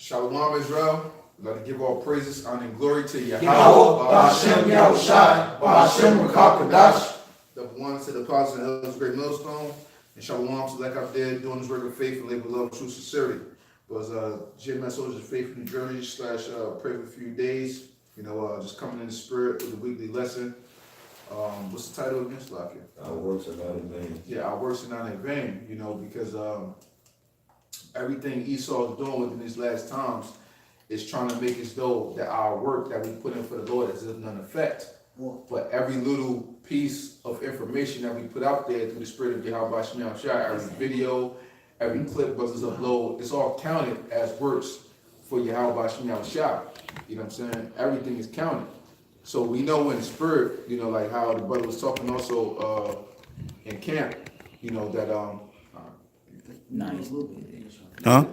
Shalom, Israel. Let us give all praises, honor, and glory to Yahawah, BaHaSham, Yahawashi, BaHaSham, Qadash. The one to the apostles and elders of GreatMillStone, and shalom to like out there doing this work of faith and labor, love, true sincerity. Was GMS Soldiers Faith New Journey / pray for a few days. You know, just coming in the spirit with the weekly lesson. What's the title again, Slakia? Our works are not in vain. Yeah, our works are not in vain. You know, because everything Esau is doing within these last times is trying to make as though that our work that we put in for the Lord is of none effect. But every little piece of information that we put out there through the spirit of Yahawashi, every video, every clip brothers upload, it's all counted as works for Yahawashi. You know what I'm saying? Everything is counted. So we know in the spirit, you know, like how the brother was talking also in camp, you know, that Nice. You Huh? know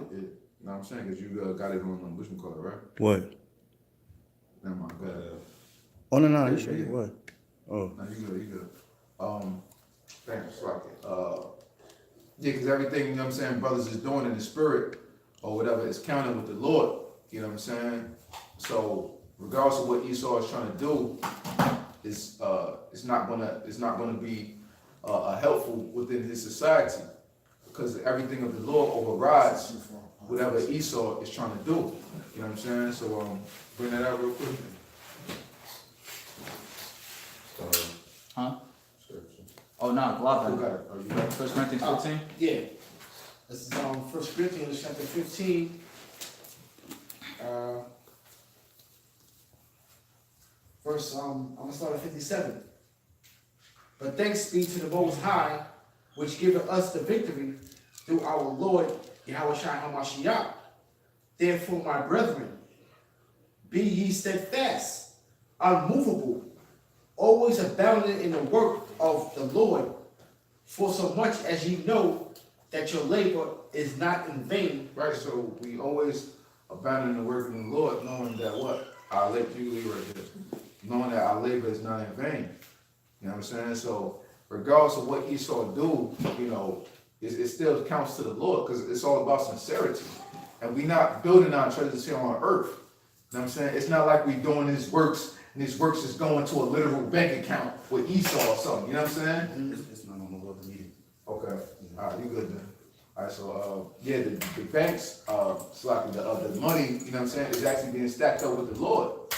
what I'm saying? Because you got it on which one color, right? What? Never mind, go ahead. Oh no, you sure? What? Oh. No, you good. Thanks, Slakia. Yeah, because everything, you know what I'm saying, brothers is doing in the spirit or whatever is counted with the Lord. You know what I'm saying? So regardless of what Esau is trying to do, it's not gonna be helpful within his society, because everything of the Lord overrides whatever Esau is trying to do. You know what I'm saying? So bring that out real quick. Huh? Scripture. Oh no, Who Glava. got it? Oh, you got it? 1 Corinthians 15. Yeah. This is 1 Corinthians chapter 15. Verse, I'm gonna start at 57. But thanks be to the Most High, which giveth us the victory through our Lord Yahawashi HaMashiach. Therefore, my brethren, be ye steadfast, unmovable, always abounding in the work of the Lord, for so much as ye know that your labor is not in vain. Right, so we always abandon the work of the Lord, knowing that what? Our labor, knowing that our labor is not in vain. You know what I'm saying? So regardless of what Esau do, you know, it still counts to the Lord, because it's all about sincerity. And we're not building our treasures here on earth. You know what I'm saying? It's not like we're doing these works, and these works is going to a literal bank account with Esau or something. You know what I'm saying? It's not on the Lord meeting. Okay. All right, you good then. All right, so yeah, the banks, the money, you know what I'm saying, is actually being stacked up with the Lord.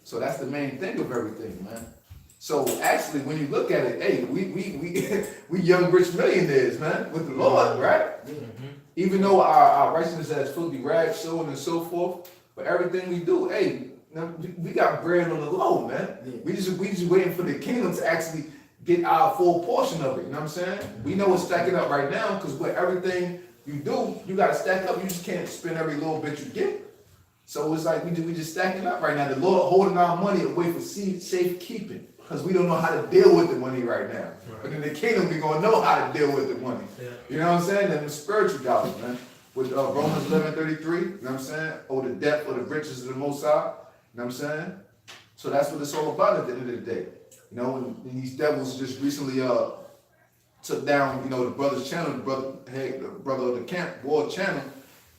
So that's the main thing of everything, man. So actually, when you look at it, hey, we young rich millionaires, man, with the Lord, right? Mm-hmm. Even though our righteousness has filthy rags, so on and so forth, but everything we do, hey, we got bread on the low, man. Yeah. We just waiting for the kingdom to actually get our full portion of it. You know what I'm saying? We know it's stacking up right now, because with everything you do, you got to stack up. You just can't spend every little bit you get. So it's like we just stacking up right now. The Lord holding our money away for safekeeping, because we don't know how to deal with the money right now. Right. But in the kingdom, we're going to know how to deal with the money. Yeah. You know what I'm saying? And the spiritual dollars, man. With Romans 11:33, you know what I'm saying? Or the depth or the riches of the Most High. You know what I'm saying? So that's what it's all about at the end of the day. You know, and these devils just recently took down, you know, the brother's channel, the brother of the camp, war channel.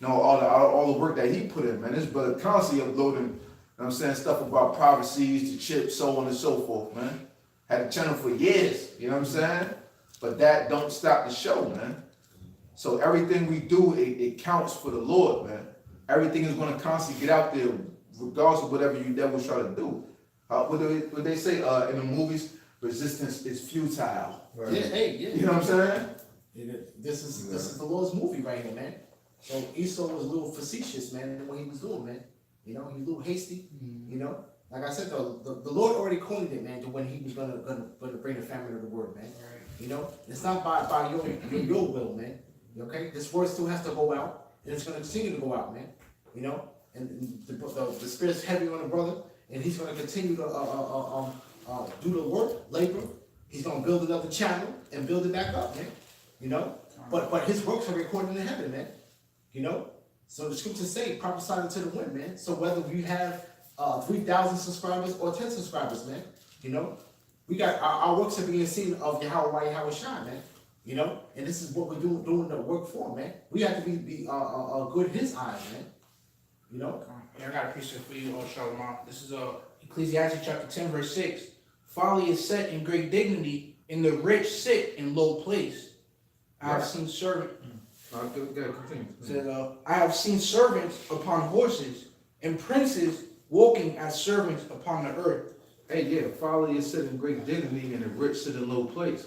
You know, all the work that he put in, man. This brother constantly uploading, you know what I'm saying, stuff about prophecies, the chips, so on and so forth, man. Had a channel for years, you know what I'm saying? But that don't stop the show, man. So everything we do, it counts for the Lord, man. Everything is going to constantly get out there, regardless of whatever you devils try to do. What they say in the movies, resistance is futile. Right. Yeah, hey, yeah. You know what I'm saying? This is the Lord's movie right here, man. So Esau was a little facetious, man, what he was doing, man. You know, he was a little hasty. Mm-hmm. You know, like I said, though, the Lord already coined it, man, to when he was gonna bring the famine of the word, man. Right. You know, it's not by your will, man. Okay, this word still has to go out, and it's gonna continue to go out, man. You know, and the spirit's heavy on the brother, and he's gonna continue to do the work, labor. He's gonna build another channel and build it back up, man. You know, but his works are recorded in heaven, man. You know, so the scriptures say, prophesy unto the wind, man. So whether we have 3,000 subscribers or 10 subscribers, man, you know, we got our works are being seen of Yahawah, Yahawashi, man. You know, and this is what we're doing the work for, man. We have to be good in his eyes, man. You know? Yeah, I got a precept for you, Shalom. This is Ecclesiastes chapter 10, verse 6. Folly is set in great dignity, and the rich sit in low place. I have seen servants. Says, I have seen servants upon horses, and princes walking as servants upon the earth. Hey, yeah, folly is set in great dignity and the rich sit in low place.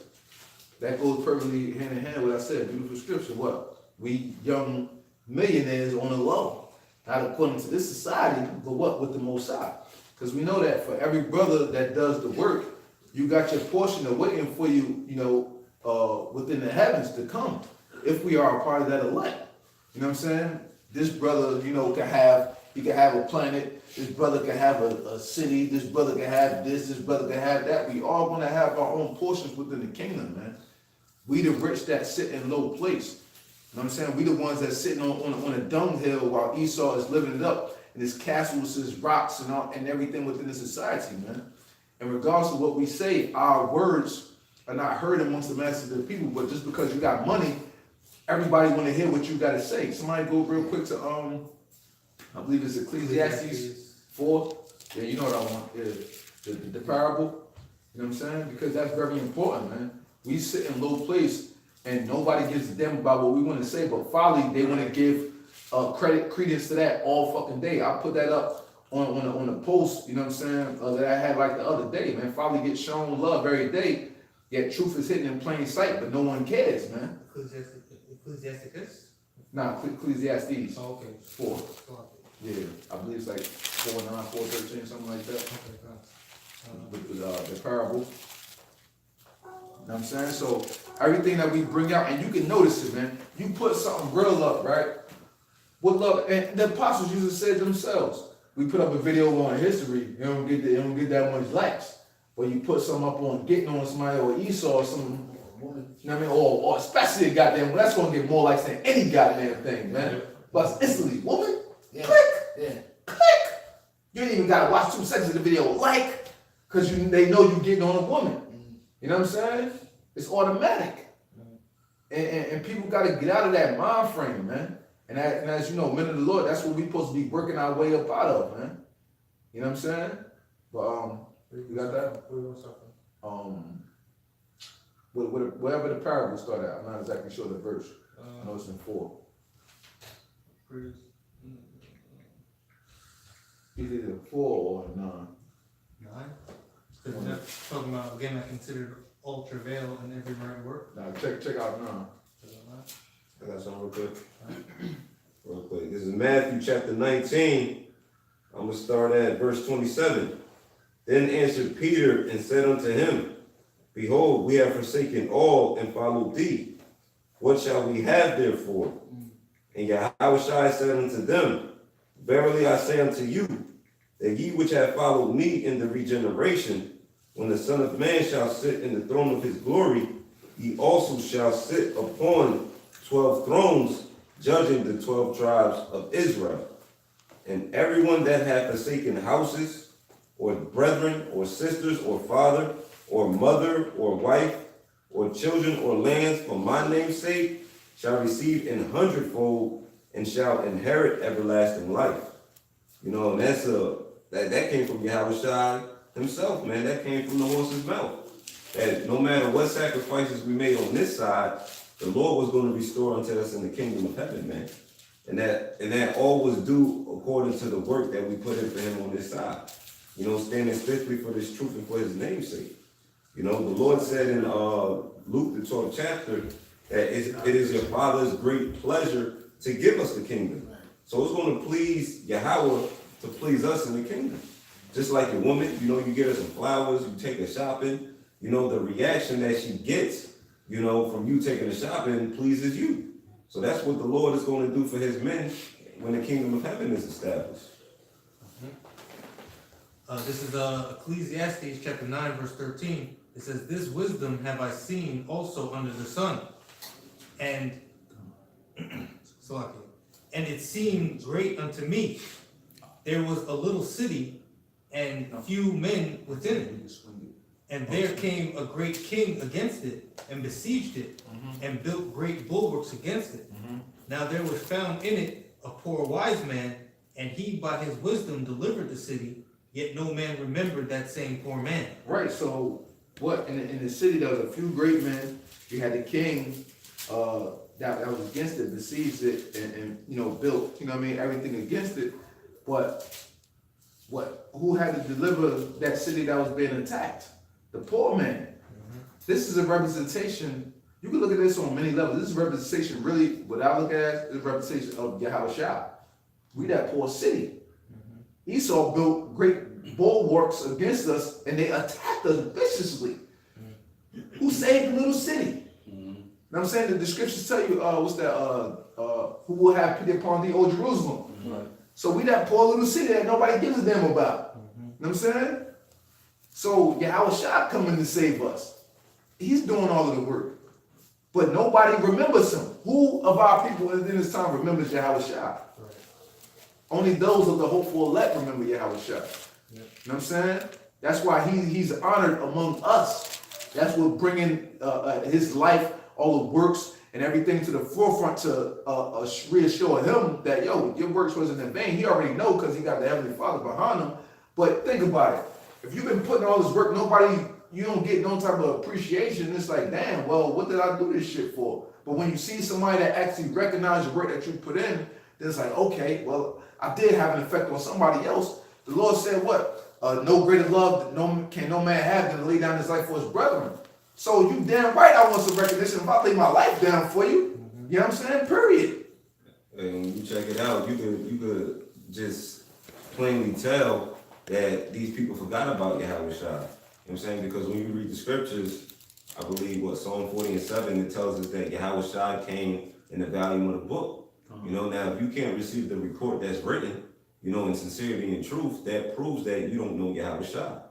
That goes perfectly hand in hand with what I said, beautiful scripture. What? We young millionaires on the low. Not according to this society, but what? With the Most High. Because we know that for every brother that does the work, you got your portion of waiting for you, within the heavens to come. If we are a part of that elect. You know what I'm saying? This brother, he can have a planet. This brother can have a city. This brother can have this. This brother can have that. We all want to have our own portions within the kingdom, man. We the rich that sit in low place. You know what I'm saying? We the ones that sitting on a dunghill while Esau is living it up. And his castles, his rocks, and everything within the society, man. And regardless of what we say, our words are not heard amongst the masses of the people. But just because you got money, everybody want to hear what you got to say. Somebody go real quick to I believe it's Ecclesiastes 4. Yeah, you know what I want. Yeah, the parable. You know what I'm saying? Because that's very important, man. We sit in low place and nobody gives a damn about what we want to say, but folly, they want to give credence to that all fucking day. I put that up on a post, you know what I'm saying, that I had like the other day, man. Folly gets shown love every day, yet truth is hidden in plain sight, but no one cares, man. Ecclesiasticus? Nah, Ecclesiastes. Oh, okay. 4. Yeah, I believe it's like 4:9, 4:13, something like that. With the parable. You know what I'm saying? So everything that we bring out, and you can notice it, man. You put something real up, right? With love, and the apostles used to say themselves. We put up a video on history, you don't get that much likes. But you put something up on getting on somebody or Esau or something, you know what I mean? Or especially a goddamn, well, that's gonna get more likes than any goddamn thing, man. But instantly, woman, click, click. You ain't even gotta watch 2 seconds of the video, like, cause they know you getting on a woman. You know what I'm saying? It's automatic. And people gotta get out of that mind frame, man. And as you know, men of the Lord, that's what we supposed to be working our way up out of, man. You know what I'm saying? But you got that? Whatever the parable started out, I'm not exactly sure the verse. I know it's in 4. Either 4 or 9. 9? Because that's talking about, again, I considered all travail and every right work. Now check out 9. I got something real quick. Real quick. This is Matthew chapter 19. I'm going to start at verse 27. Then answered Peter and said unto him, Behold, we have forsaken all and followed thee. What shall we have therefore? And Yahawashi said unto them, Verily I say unto you, that ye which have followed me in the regeneration, when the Son of Man shall sit in the throne of his glory, ye also shall sit upon 12 thrones, judging the 12 tribes of Israel. And everyone that hath forsaken houses, or brethren, or sisters, or father, or mother, or wife, or children, or lands, for my name's sake, shall receive an 100-fold, and shall inherit everlasting life. You know, and that's that came from Yahawashi himself, man. That came from the horse's mouth. That no matter what sacrifices we made on this side, the Lord was going to restore unto us in the kingdom of heaven, man. And that all was due according to the work that we put in for him on this side. You know, standing stiffly for this truth and for his name's sake. You know, the Lord said in Luke, the 12th chapter, that it is your Father's great pleasure to give us the kingdom. So it's going to please Yahawah to please us in the kingdom. Just like a woman, you know, you get her some flowers, you take her shopping, you know, the reaction that she gets, you know, from you taking her shopping pleases you. So that's what the Lord is going to do for his men when the kingdom of heaven is established. This is Ecclesiastes chapter 9, verse 13. It says, This wisdom have I seen also under the sun. And it seemed great unto me. There was a little city, and few men within it. And there came a great king against it, and besieged it, and built great bulwarks against it. Now there was found in it a poor wise man, And he by his wisdom delivered the city, yet no man remembered that same poor man. Right, so what, in the city, there was a few great men. You had the king, that was against it, besieged it, and built, everything against it. But who had to deliver that city that was being attacked? The poor man. This is a representation. You can look at this on many levels. This is a representation, really, what I look at is a representation of Yahawashi. We that poor city. Esau built great bulwarks against us, and they attacked us viciously. Who saved the little city? You know what I'm saying? The scriptures tell you, who will have pity upon thee, O Jerusalem. Right. So we that poor little city that nobody gives a damn about. You know what I'm saying? So Yahawashi coming to save us. He's doing all of the work. But nobody remembers him. Who of our people in this time remembers Yahawashi? Right. Only those of the hopeful elect remember Yahawashi. You know what I'm saying? That's why he's honored among us. That's what bringing his life, all the works and everything to the forefront to reassure him that, your works wasn't in vain. He already know because he got the Heavenly Father behind him. But think about it. If you've been putting all this work, you don't get no type of appreciation. It's like, damn, well, what did I do this shit for? But when you see somebody that actually recognize the work that you put in, then it's like, okay, well, I did have an effect on somebody else. The Lord said what? No greater love can no man have than to lay down his life for his brethren. So you damn right I want some recognition if I lay my life down for you. You know what I'm saying? Period. And when you check it out, you could just plainly tell that these people forgot about Yahawashi. You know what I'm saying? Because when you read the scriptures, I believe Psalm 40:7, it tells us that Yahawashi came in the volume of the book. Now if you can't receive the report that's written, in sincerity and truth, that proves that you don't know Yahawashi.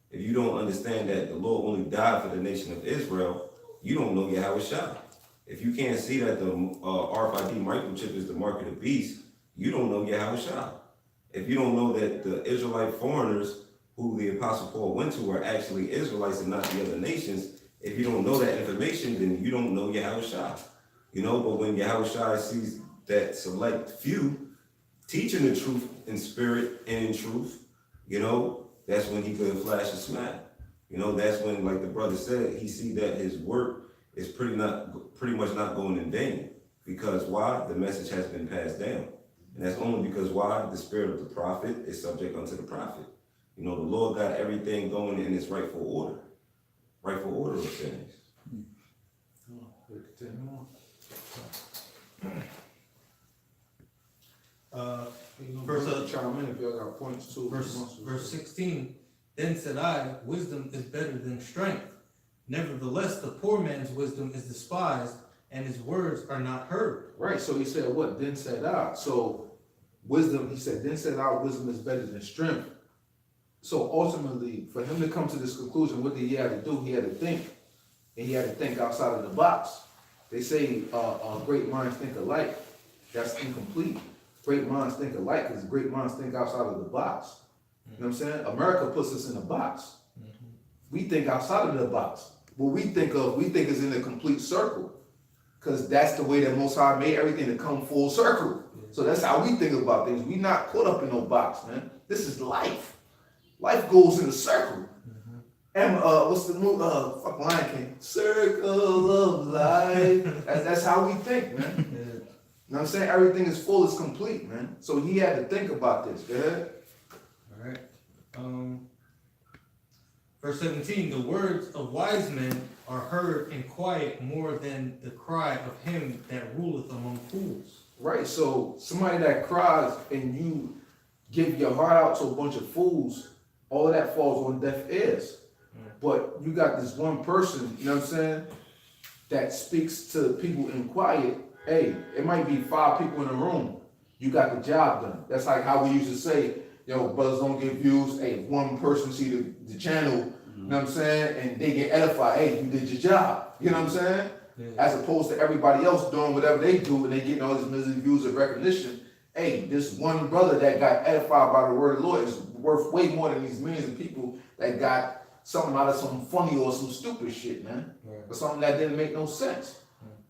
If you don't understand that the Lord only died for the nation of Israel, you don't know Yahawashi. If you can't see that the RFID microchip is the mark of the beast, you don't know Yahawashi. If you don't know that the Israelite foreigners who the Apostle Paul went to were actually Israelites and not the other nations, if you don't know that information, then you don't know Yahawashi. But when Yahawashi sees that select few teaching the truth in spirit and in truth, that's when he could flash a smack. That's when, like the brother said, he see that his work is pretty much not going in vain. Because why? The message has been passed down. And that's only because why? The spirit of the prophet is subject unto the prophet. The Lord got everything going in its rightful order. Rightful order of things. Chime in if y'all got points too. Verse 16, then said I, wisdom is better than strength. Nevertheless, the poor man's wisdom is despised, and his words are not heard. Right, so he said what? Then said I. So wisdom, he said, then said I, wisdom is better than strength. So ultimately, for him to come to this conclusion, what did he have to do? He had to think. And he had to think outside of the box. They say great minds think alike. That's incomplete. Great minds think alike because great minds think outside of the box. You know what I'm saying? America puts us in a box. We think outside of the box. What we think is in a complete circle. Because that's the way that Most High made everything to come full circle. So that's how we think about things. We not caught up in no box, man. This is life. Life goes in a circle. And what's the movie? Fuck Lion King. Circle of life. That's how we think, man. You know what I'm saying? Everything is full, is complete, man. So he had to think about this. Go ahead. All right. Verse 17, the words of wise men are heard in quiet more than the cry of him that ruleth among fools. Right, so somebody that cries and you give your heart out to a bunch of fools, all of that falls on deaf ears. But you got this one person, you know what I'm saying, that speaks to people in quiet. Hey, it might be 5 people in a room. You got the job done. That's like how we used to say, brothers don't get views. Hey, one person see the channel, you know what I'm saying, and they get edified. Hey, you did your job. You know what I'm saying? Yeah. As opposed to everybody else doing whatever they do and they getting all these millions of views of recognition. Hey, this one brother that got edified by the word of the Lord is worth way more than these millions of people that got something out of some funny or some stupid shit, man. Right. Or something that didn't make no sense.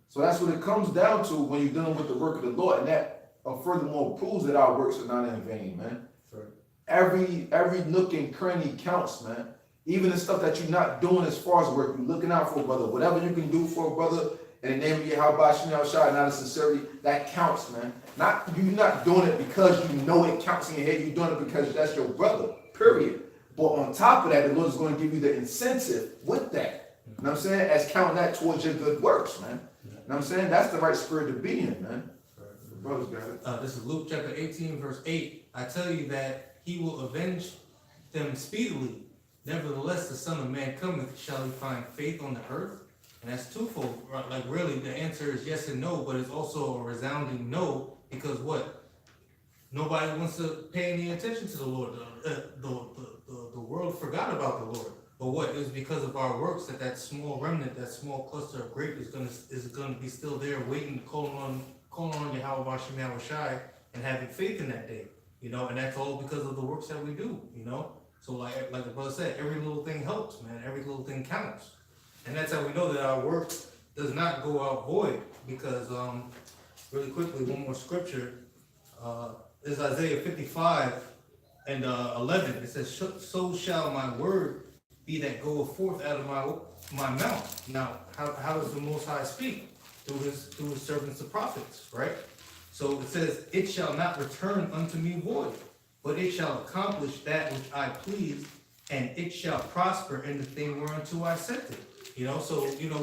So that's what it comes down to when you're dealing with the work of the Lord. And that furthermore proves that our works are not in vain, man. Every nook and cranny counts, man. Even the stuff that you're not doing as far as work, you're looking out for a brother. Whatever you can do for a brother in the name of Yahawashi, Rawchaa, and out of sincerity, that counts, man. You're not doing it because you know it counts in your head. You're doing it because that's your brother, period. But on top of that, the Lord is going to give you the incentive with that. You know what I'm saying? As counting that towards your good works, man. You know what I'm saying? That's the right spirit to be in, man. The brothers got it. This is Luke chapter 18, verse 8. I tell you that he will avenge them speedily. Nevertheless, the Son of Man cometh, shall he find faith on the earth? And that's twofold. Right? Like really, the answer is yes and no, but it's also a resounding no, because what? Nobody wants to pay any attention to the Lord. The world forgot about the Lord. But what? It was because of our works that small remnant, that small cluster of grape is gonna be still there, waiting, calling on Yahawashi, Yahawashi, and having faith in that day. You know, and that's all because of the works that we do. You know, so like the brother said, every little thing helps, man. Every little thing counts, and that's how we know that our work does not go out void. Because really quickly, one more scripture is Isaiah 55 and 11. It says, "So shall my word be that goeth forth out of my mouth." Now, how does the Most High speak? Through his servants, the prophets, right? So it says, "It shall not return unto me void, but it shall accomplish that which I please, and it shall prosper in the thing whereunto I sent it." You know, so you know,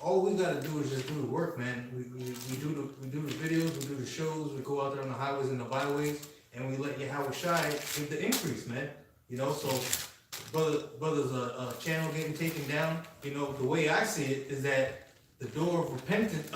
all we gotta do is just do the work, man. We do the videos, we do the shows, we go out there on the highways and the byways, and we let Yahawashi give the increase, man. You know, so brother's channel getting taken down. You know, the way I see it is that the door of repentance,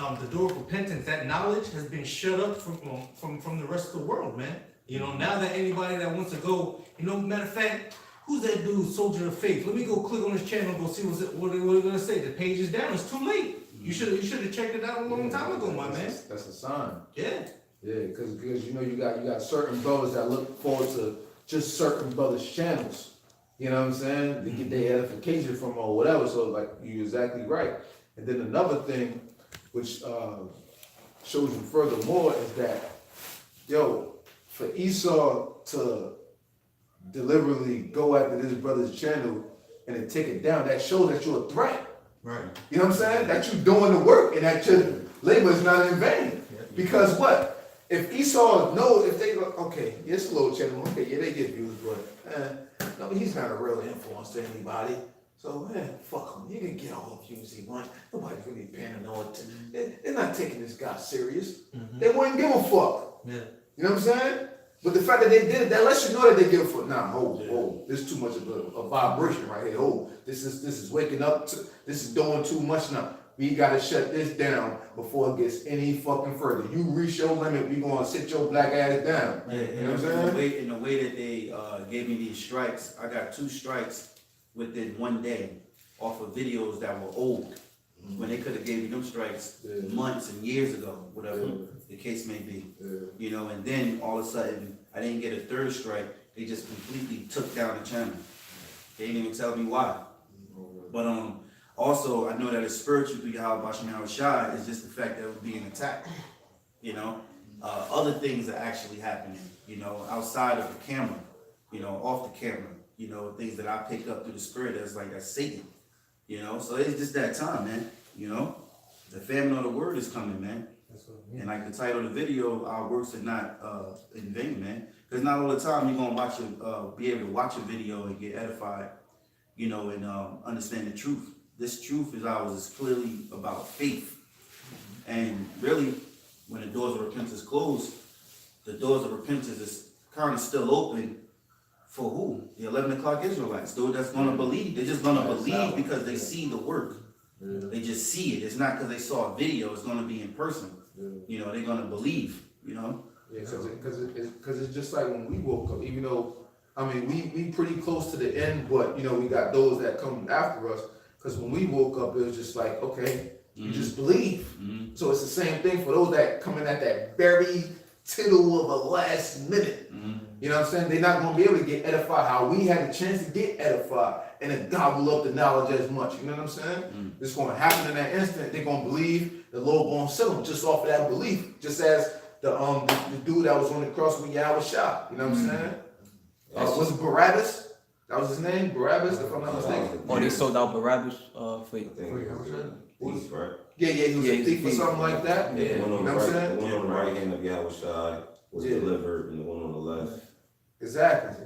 that knowledge has been shut up from the rest of the world, man. You know, now that anybody that wants to go, you know, matter of fact, who's that dude, Soldier of Faith? Let me go click on his channel, go see what they're gonna say. The page is down. It's too late. You should have checked it out a long time ago, my man. That's a sign. Yeah. Yeah, because you know you got certain brothers that look forward to just certain brothers' channels. You know what I'm saying? To get their edification from or whatever. So like you're exactly right. And then another thing which shows you furthermore is that, yo, for Esau to deliberately go after this brother's channel and then take it down, that shows that you're a threat. Right. You know what I'm saying? That you're doing the work and that your labor is not in vain. Because what? If Esau knows, if they go, okay, it's a little channel, okay, yeah, they get views, but no, he's not a real influence to anybody. So, fuck him. He can get all the views he wants. Nobody's really paying no attention. They're not taking this guy serious. They wouldn't give a fuck. Yeah. You know what I'm saying? But the fact that they did it, that lets you know that they give a fuck. Nah, this is too much of a vibration right here. This is waking up. This is doing too much now. We gotta shut this down before it gets any fucking further. You reach your limit, we gonna sit your black ass down. Yeah, You know what I'm saying? in the way that they gave me these strikes, I got 2 strikes within one day off of videos that were old. When they could have gave me them strikes months and years ago, whatever the case may be. You know, and then all of a sudden I didn't get a 3rd strike. They just completely took down the channel. They didn't even tell me why. But also I know that it's spiritual through Yahawashi Yahawashi is just the fact that it was being attacked. You know, other things are actually happening. You know, outside of the camera. You know, off the camera. You know, things that I pick up through the spirit that's Satan. You know, so it's just that time, man. You know, the famine of the word is coming, man. And like the title of the video, our works are not in vain, man. Because not all the time you're gonna be able to watch a video and get edified, you know, and understand the truth. This truth is ours is clearly about faith. And really, when the doors of repentance close, the doors of repentance is kind of still open. For who? The 11 o'clock Israelites. Those that's going to believe. They're just going to believe because they see the work. They just see it. It's not because they saw a video. It's going to be in person. You know, they're going to believe, you know? Yeah, because it's just like when we woke up, even though, I mean, we pretty close to the end, but, you know, we got those that come after us. Because when we woke up, it was just like, okay, you just believe. So it's the same thing for those that come in at that very tittle of a last minute. You know what I'm saying? They're not going to be able to get edified how we had a chance to get edified and then gobble up the knowledge as much. You know what I'm saying? It's going to happen in that instant. They're going to believe the Lord going to sell them just off of that belief. Just as the dude that was on the cross with Yahawashi. You know what I'm saying? Was it Barabbas? That was his name, Barabbas, if I'm not mistaken. Oh, they sold out Barabbas for I think it was thief, right? Yeah, he was Yeah, a he's a thief or thief. something like that. The Yeah, one you on know the what I'm right, saying? the one on the right hand of Yahawashi was Yeah. delivered, and the one on the left. Exactly.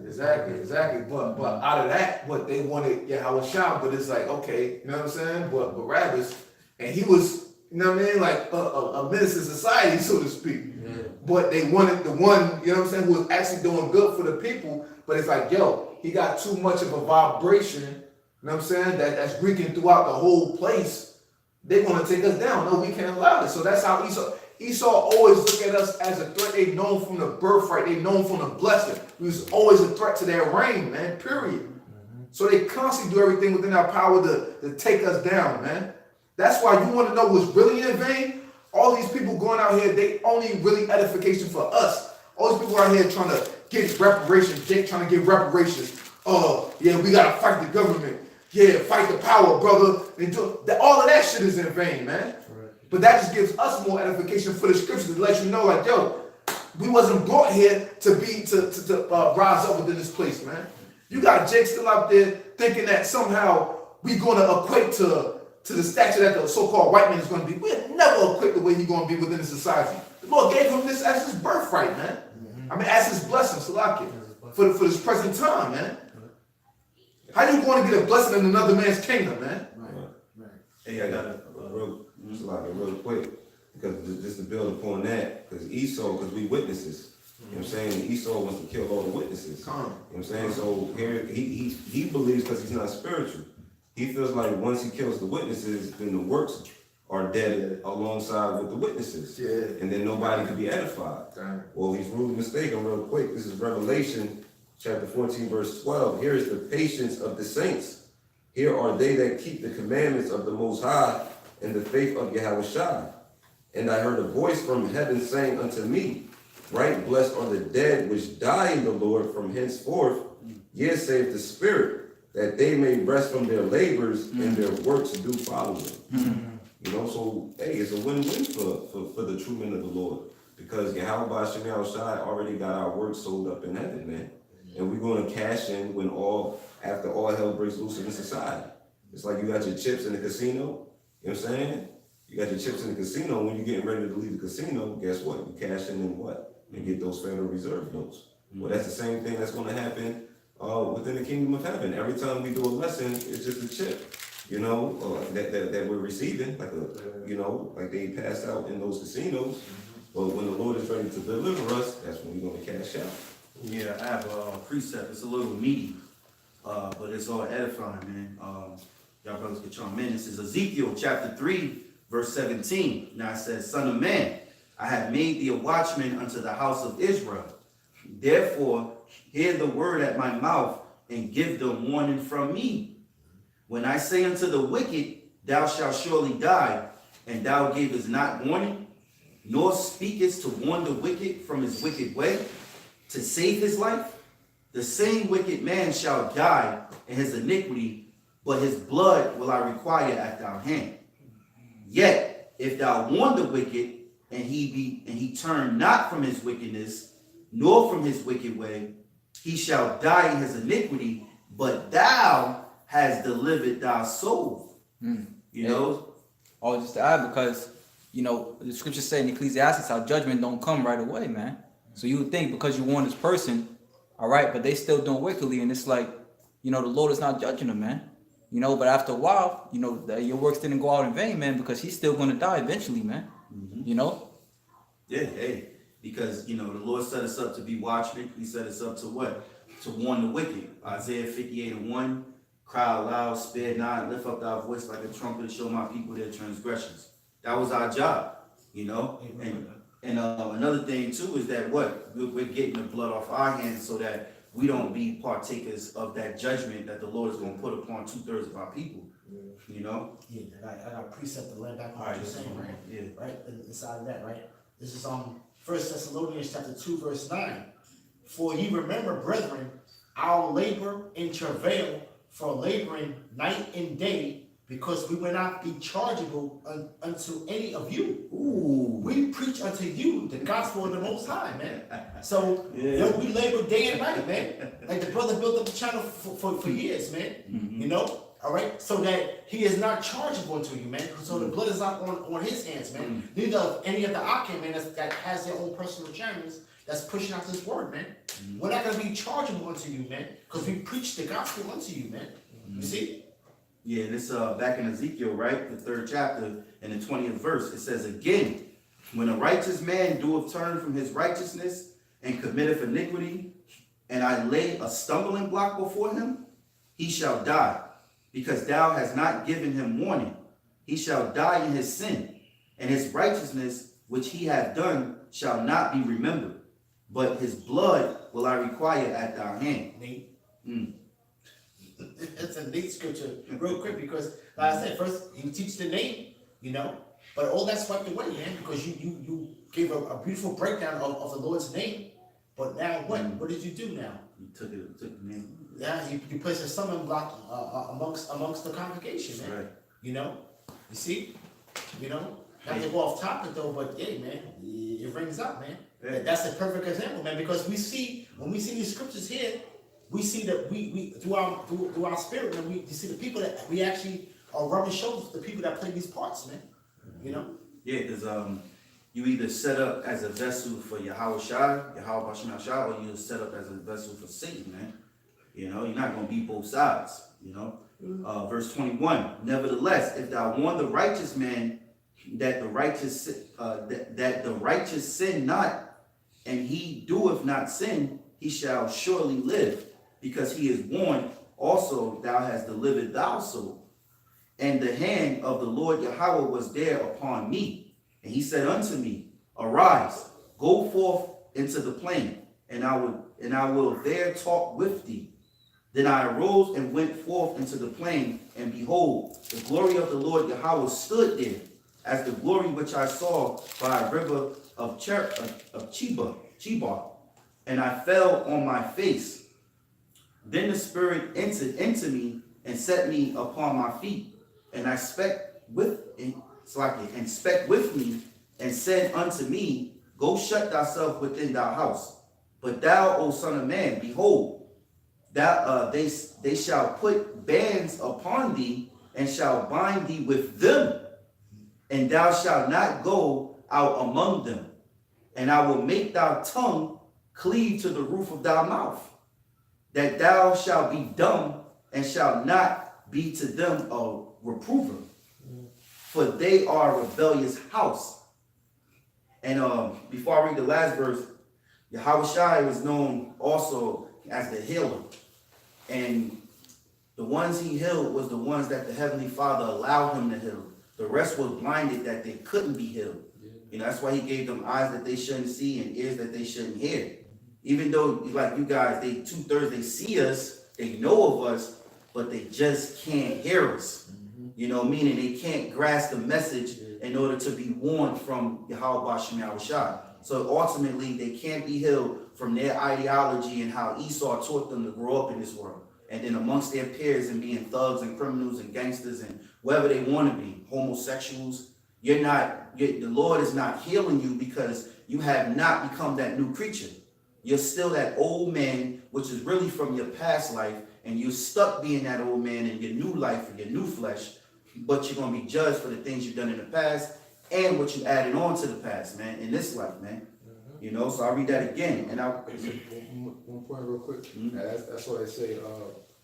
But out of that, what they wanted Yahawashi, but it's like, okay, you know what I'm saying? But Barabbas, and he was, you know what I mean, like a menace to society, so to speak. But they wanted the one, you know what I'm saying, who was actually doing good for the people. But it's like, yo, he got too much of a vibration, you know what I'm saying, that's reeking throughout the whole place. They want to take us down. No, we can't allow this. So that's how Esau always look at us as a threat. They known from the birthright. They known from the blessing. We was always a threat to their reign, man, period. So they constantly do everything within our power to take us down, man. That's why you want to know what's really in vain? All these people going out here, they only really edification for us. All these people out here trying to get reparations, trying to get reparations. Oh, yeah, we got to fight the government. Yeah, fight the power, brother. All of that shit is in vain, man. But that just gives us more edification for the scriptures to let you know, like, yo, we wasn't brought here to rise up within this place, man. You got Jake still out there thinking that somehow we going to equate to the stature that the so-called white man is going to be. We're never equipped the way he's going to be within the society. The Lord gave him this as his birthright, man. I mean, as his blessing, Salaki, for this present time, man. How you going to get a blessing in another man's kingdom, man? Right. Hey, I got Real quick, because just to build upon that, because Esau, because we witnesses, you know what I'm saying? Esau wants to kill all the witnesses. You know what I'm saying? So here he believes, because he's not spiritual, he feels like once he kills the witnesses, then the works are dead alongside with the witnesses. Yeah. And then nobody can be edified. Well, he's rudely mistaken real quick. This is Revelation chapter 14, verse 12. Here is the patience of the saints. Here are they that keep the commandments of the Most High and the faith of Yahawashi. And I heard a voice from heaven saying unto me, right blessed are the dead which die in the Lord from henceforth, yea, saith the Spirit, that they may rest from their labors and their works do follow them. You know, so hey, it's a win-win for the true men of the Lord, because Yahawashi already got our work sold up in heaven, man. And we're going to cash in after all hell breaks loose in the society. It's like you got your chips in the casino. You know what I'm saying? You got your chips in the casino. When you're getting ready to leave the casino, guess what? You cash in what? And get those Federal Reserve notes. Well, that's the same thing that's going to happen within the kingdom of heaven. Every time we do a lesson, it's just a chip, you know, that we're receiving, like they passed out in those casinos. But when the Lord is ready to deliver us, that's when we're going to cash out. Yeah, I have a precept. It's a little meaty, but it's all edifying, man. Y'all brothers get your men. This is Ezekiel chapter 3, verse 17. Now it says, Son of man, I have made thee a watchman unto the house of Israel. Therefore, hear the word at my mouth, and give them warning from me. When I say unto the wicked, thou shalt surely die, and thou gavest not warning, nor speakest to warn the wicked from his wicked way, to save his life, the same wicked man shall die in his iniquity, but his blood will I require at thy hand. Yet, if thou warn the wicked, and he turn not from his wickedness, nor from his wicked way, he shall die in his iniquity, but thou hast delivered thy soul. You know? Oh, just to add, because, you know, the scriptures say in Ecclesiastes how judgment don't come right away, man. So you would think because you warn this person, all right, but they still doing wickedly, and it's like, you know, the Lord is not judging them, man. You know, but after a while, you know, your works didn't go out in vain, man, because he's still going to die eventually, man. You know? Yeah, hey, because, you know, the Lord set us up to be watchmen. He set us up to what? To warn the wicked. Isaiah 58:1, cry aloud, spare not, lift up thy voice like a trumpet, show my people their transgressions. That was our job, you know? And another thing, too, is that what? We're getting the blood off our hands so that we don't be partakers of that judgment that the Lord is going to put upon 2/3 of our people, you know? Yeah, I got a precept to land back on what you're saying, right? Yeah. Right, inside of that, right? This is 1 Thessalonians chapter 2, verse 9. For ye remember, brethren, our labor and travail for laboring night and day, because we will not be chargeable unto any of you. Ooh, we preach unto you the gospel of the Most High, man. So, Yeah. we labor day and night, man. Like the brother built up the channel for years, man. You know, all right? So that he is not chargeable to you, man. So the blood is not on his hands, man. Neither of any of the Akim, man, that has their own personal channels that's pushing out this word, man. We're not going to be chargeable unto you, man, because we preach the gospel unto you, man. You see? Yeah, this back in Ezekiel, right? The 3rd chapter and the 20th verse. It says, again, when a righteous man doeth turn from his righteousness and committeth iniquity, and I lay a stumbling block before him, he shall die, because thou hast not given him warning. He shall die in his sin, and his righteousness which he hath done shall not be remembered, but his blood will I require at thy hand. Neat. It's a neat scripture, real quick, because like I said, first you teach the name, you know, but all that's wiped away, man, because you gave a beautiful breakdown of the Lord's name. But now what? What did you do now? You took the name. Yeah, you placed a stumbling block amongst the congregation, man. Right. You know, you see, you know, not to go off topic though, but hey, man, it rings out, man. Yeah. That's a perfect example, man, because we see when we see these scriptures here, we see that we through our spirit, and you see the people that we actually are rubbing shoulders with the people that play these parts, man. You know. Yeah, because you either set up as a vessel for Yahawashi, Yahawah, or you set up as a vessel for Satan, man. You know, you're not going to be both sides, you know. Verse 21, nevertheless, if thou warn the righteous man that the righteous sin not, and he doeth not sin, he shall surely live, because he is warned, also thou hast delivered thy soul. And the hand of the Lord Yahawah was there upon me. And he said unto me, arise, go forth into the plain, and I will there talk with thee. Then I arose and went forth into the plain, and behold, the glory of the Lord Yahawah stood there, as the glory which I saw by a river of Chebar. And I fell on my face. Then the Spirit entered into me and set me upon my feet. And I spake with me, and said unto me, go shut thyself within thy house. But thou, O son of man, behold, they shall put bands upon thee, and shall bind thee with them, and thou shalt not go out among them. And I will make thy tongue cleave to the roof of thy mouth, that thou shalt be dumb, and shalt not be to them a reprover, for they are a rebellious house. And before I read the last verse, Yahawashi was known also as the healer. And the ones he healed was the ones that the Heavenly Father allowed him to heal. The rest was blinded that they couldn't be healed. You know, that's why he gave them eyes that they shouldn't see and ears that they shouldn't hear. Even though, like you guys, they 2/3, they see us, they know of us, but they just can't hear us. You know, meaning they can't grasp the message in order to be warned from Yahawashi. So ultimately, they can't be healed from their ideology and how Esau taught them to grow up in this world. And then amongst their peers and being thugs and criminals and gangsters and whatever they want to be, homosexuals, the Lord is not healing you because you have not become that new creature. You're still that old man, which is really from your past life, and you're stuck being that old man in your new life, in your new flesh, but you're going to be judged for the things you've done in the past and what you added on to the past, man, in this life, man. You know, so I'll read that again. And one point real quick. That's why they say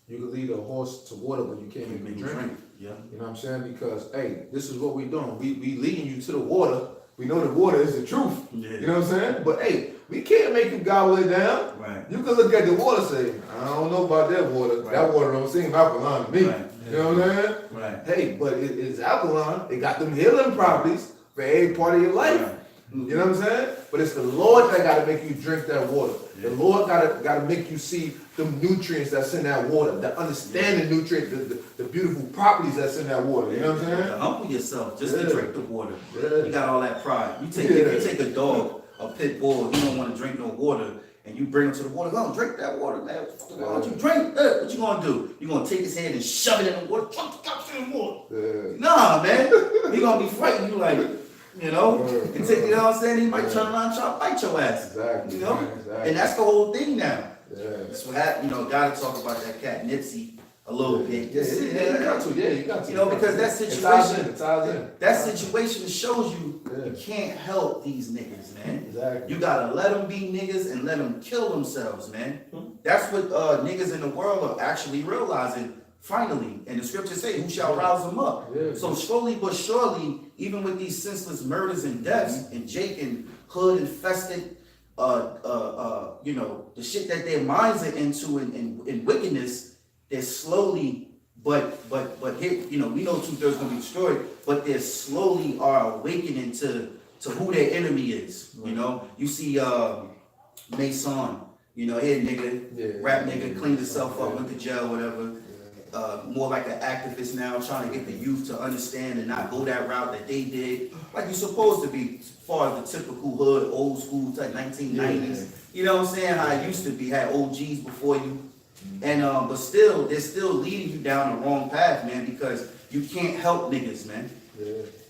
you can lead a horse to water, but you can't make him drink. Yeah. You know what I'm saying? Because, hey, this is what we're doing. We leading you to the water. We know the water is the truth. Yeah. You know what I'm saying? But, hey, we can't make him gobble it down. Right. You can look at the water and say, I don't know about that water. Right. That water don't seem alkaline to me. Right. You know what I'm saying? Right. Hey, but it's alkaline. It got them healing properties for every part of your life. Right. You know what I'm saying? But it's the Lord that got to make you drink that water. Yeah. The Lord got to make you see the nutrients that's in that water, that understand the nutrients, the beautiful properties that's in that water. You know what I'm saying? To humble yourself just to Yeah. drink the water. Yeah. You got all that pride. If you take a dog, a pit bull, he don't want to drink no water, and you bring him to the water, go drink that water, man. Why don't you drink that? What you gonna do? You gonna take his head and shove it in the water? Drink the goddamn water. Yeah. Nah, man. He gonna be frightened. You like, You know? Word. And take, you know what I'm saying? He might turn around and try to bite your ass. Exactly. You know? Exactly. And that's the whole thing now. Yeah. That's what happened. You know, gotta talk about that cat Nipsey a little bit. Yeah, you got to. Yeah, you got to. You know, because that It ties situation, in. It ties in. that situation shows you Yeah. you can't help these niggas, man. Exactly. You gotta let them be niggas and let them kill themselves, man. That's what niggas in the world are actually realizing finally. And the scriptures say, who shall rouse them up? Yeah. So slowly but surely, even with these senseless murders and deaths, and Jake and Hood infested, you know, the shit that their minds are into in wickedness, they're slowly, but here, you know, we know 2/3 gonna be destroyed, but they slowly are awakening to who their enemy is. You know, you see Mason, you know, here nigga, rap nigga, cleaned himself up, went to jail, whatever. More like an activist now, trying to get the youth to understand and not go that route that they did, like you're supposed to be, as far as the typical hood, old school type 1990s. You know what I'm saying? How it used to be, had OGs before you, and but still, they're still leading you down the wrong path, man, because you can't help niggas, man.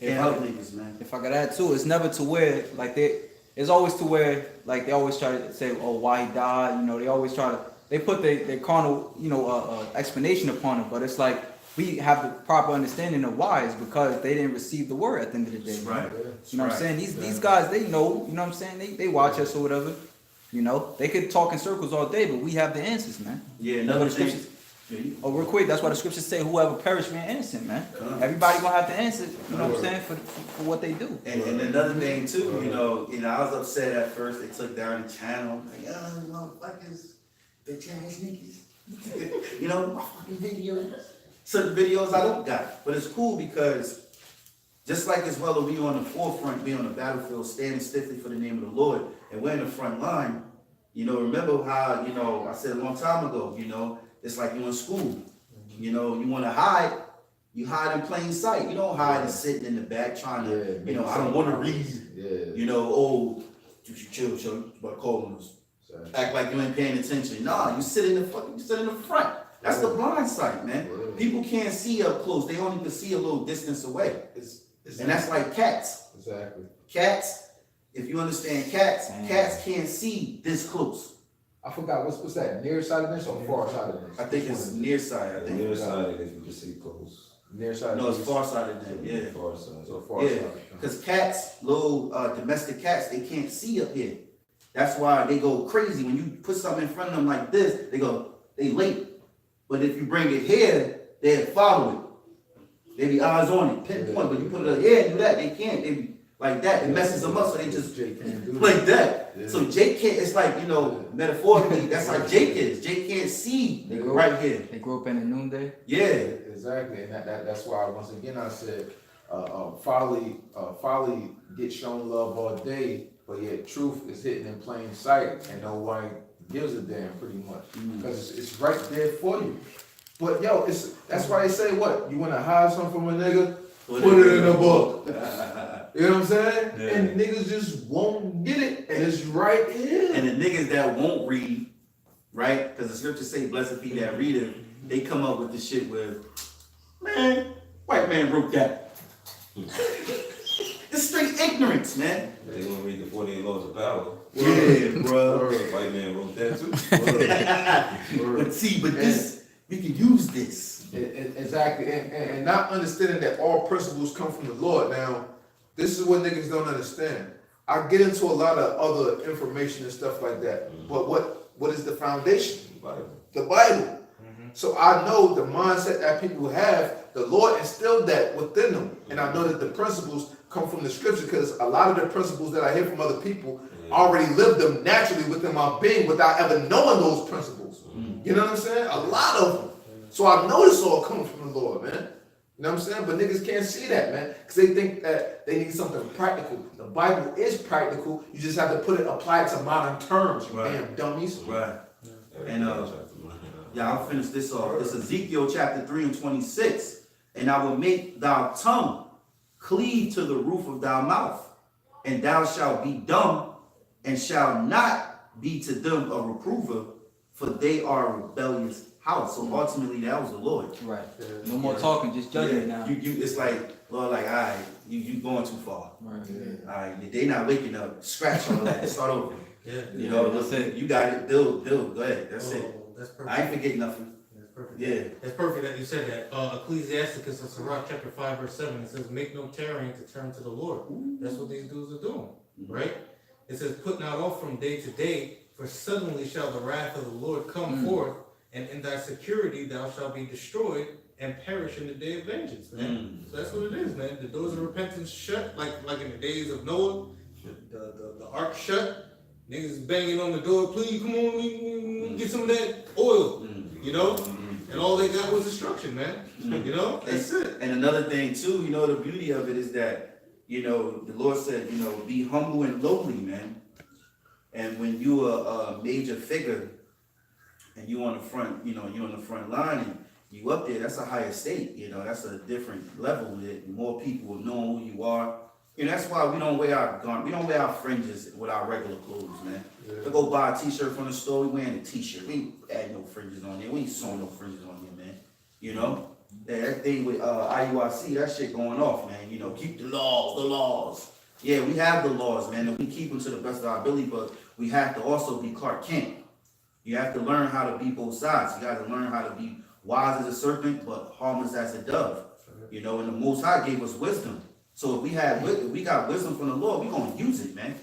Can't help niggas, man. If I could add too, it's never to where like it's always to where like they always try to say, oh, why he died. You know, they always try to. They put their carnal, you know, explanation upon it, but it's like we have the proper understanding of why. It's because they didn't receive the word at the end of the day. Right. You know what I'm saying? These guys, they know, you know what I'm saying? They watch us or whatever. You know, they could talk in circles all day, but we have the answers, man. Yeah, another thing. Oh, real quick, that's why the scriptures say whoever perished being innocent, man. Everybody gonna have to answer, you know what I'm saying, for what they do. And another thing too, you know, I was upset at first. They took down the channel. Like, motherfuckers, bitch ass niggas. You know, my fucking videos. Certain videos I don't got, but it's cool because just like as well as we on the forefront, we on the battlefield, standing stiffly for the name of the Lord, and we're in the front line. You know, remember how, you know, I said a long time ago, you know, it's like you in school. You know, you want to hide, you hide in plain sight. You don't hide and sitting in the back trying to, you know, I don't want to read. You know, oh, you should chill, you about calling us. Act like you ain't paying attention. Nah, you sit in the front. That's the blind sight, man. People can't see up close. They only can see a little distance away. And that's like cats. Exactly. Cats, if you understand cats, cats can't see this close. I forgot what's that? Nearsightedness or farsightedness? I think it's nearsighted. I think. Nearsighted if you can see close. Nearsighted. No, it's farsighted. Yeah. Farsighted. So farsighted. Yeah, because cats, little domestic cats, they can't see up here. That's why they go crazy. When you put something in front of them like this, they late. But if you bring it here, they'll follow it. They be eyes on it, pinpoint. But you put it here and do that, they can't. They be like that. It messes them up, so they just like that. Yeah. So Jake can't. It's like, you know, metaphorically, that's how Jake is. Jake can't see right here. They grew up in the noonday. Yeah. Exactly, and that's why once again I said folly gets shown love all day, but yet truth is hidden in plain sight, and no one gives a damn pretty much because it's right there for you. But yo, that's why they say what you want to hide something from a nigga, put it in a book. You know what I'm saying? Yeah. And niggas just won't get it, and it's right here. And the niggas that won't read, right? Because the scriptures say, "Blessed be that reader." They come up with the shit with, man, white man wrote that. It's straight ignorance, man. They want to read the 48 Laws of Power. Yeah, bro. White man wrote that too. But see, this, we can use this. Exactly, and not understanding that all principles come from the Lord. Now, this is what niggas don't understand. I get into a lot of other information and stuff like that, but what is the foundation? The Bible. So I know the mindset that people have, the Lord instilled that within them, and I know that the principles come from the scripture because a lot of the principles that I hear from other people already live them naturally within my being without ever knowing those principles. You know what I'm saying? A lot of them. So I know this all coming from the Lord, man. You know what I'm saying? But niggas can't see that, man, because they think that they need something practical. The Bible is practical. You just have to put it, apply it to modern terms, you damn dummies. Right. And I'll finish this off. It's Ezekiel chapter 3 and 26. And I will make thy tongue cleave to the roof of thy mouth, and thou shalt be dumb, and shalt not be to them a reprover, for they are a rebellious house. So ultimately, that was the Lord. Right. No more talking, just judging it now. It's like Lord, like, all right, you going too far. Right. All right, they not waking up. Scratch all that. Start over. Yeah. You know, That's it. You got it. Build. Go ahead. That's it. Oh, that's perfect. I ain't forgetting nothing. That's perfect. Yeah. It's perfect that you said that. Ecclesiasticus, Sirach chapter 5, verse 7, it says, make no tarrying to turn to the Lord. That's what these dudes are doing, right? It says, put not off from day to day, for suddenly shall the wrath of the Lord come forth, and in thy security thou shalt be destroyed and perish in the day of vengeance, man. So that's what it is, man. The doors of repentance shut, like in the days of Noah, the ark shut. Niggas banging on the door, please come on, get some of that oil, you know? And all they got was destruction, man. You know, that's it. And another thing too, you know, the beauty of it is that, you know, the Lord said, you know, be humble and lowly, man. And when you are a major figure and you on the front, you know, you on the front line and you up there, that's a higher state, you know, that's a different level that more people will know who you are. You know, that's why we don't wear our fringes with our regular clothes, man. We go buy a t-shirt from the store, we wearing a t-shirt. We ain't add no fringes on there. We ain't sewing no fringes on there, man. You know? That thing with IUIC, that shit going off, man. You know, keep the laws. Yeah, we have the laws, man, and we keep them to the best of our ability, but we have to also be Clark Kent. You have to learn how to be both sides. You got to learn how to be wise as a serpent, but harmless as a dove. You know, and the Most High gave us wisdom. So if we got wisdom from the Lord, we're going to use it, man.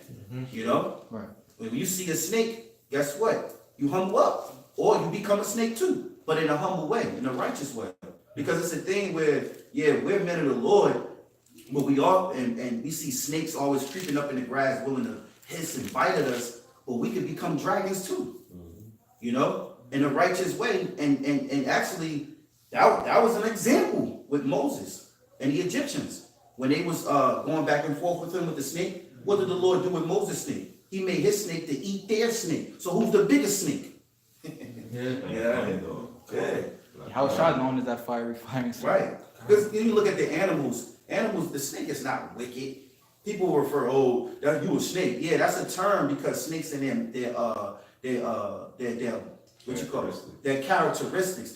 You know? Right. When you see a snake, guess what? You humble up. Or you become a snake too. But in a humble way, in a righteous way. Because it's a thing where, yeah, we're men of the Lord, but we all, and we see snakes always creeping up in the grass, willing to hiss and bite at us, but we could become dragons too. You know? In a righteous way. And actually, that was an example with Moses and the Egyptians. When they was going back and forth with him with the snake, what did the Lord do with Moses' snake? He made his snake to eat their snake. So who's the biggest snake? Yeah. Yahawashi known as that fiery snake. Right. Because you look at the animals, the snake is not wicked. People refer, oh, that you a snake. Yeah, that's a term because snakes in them, they're what you call it? Their characteristics,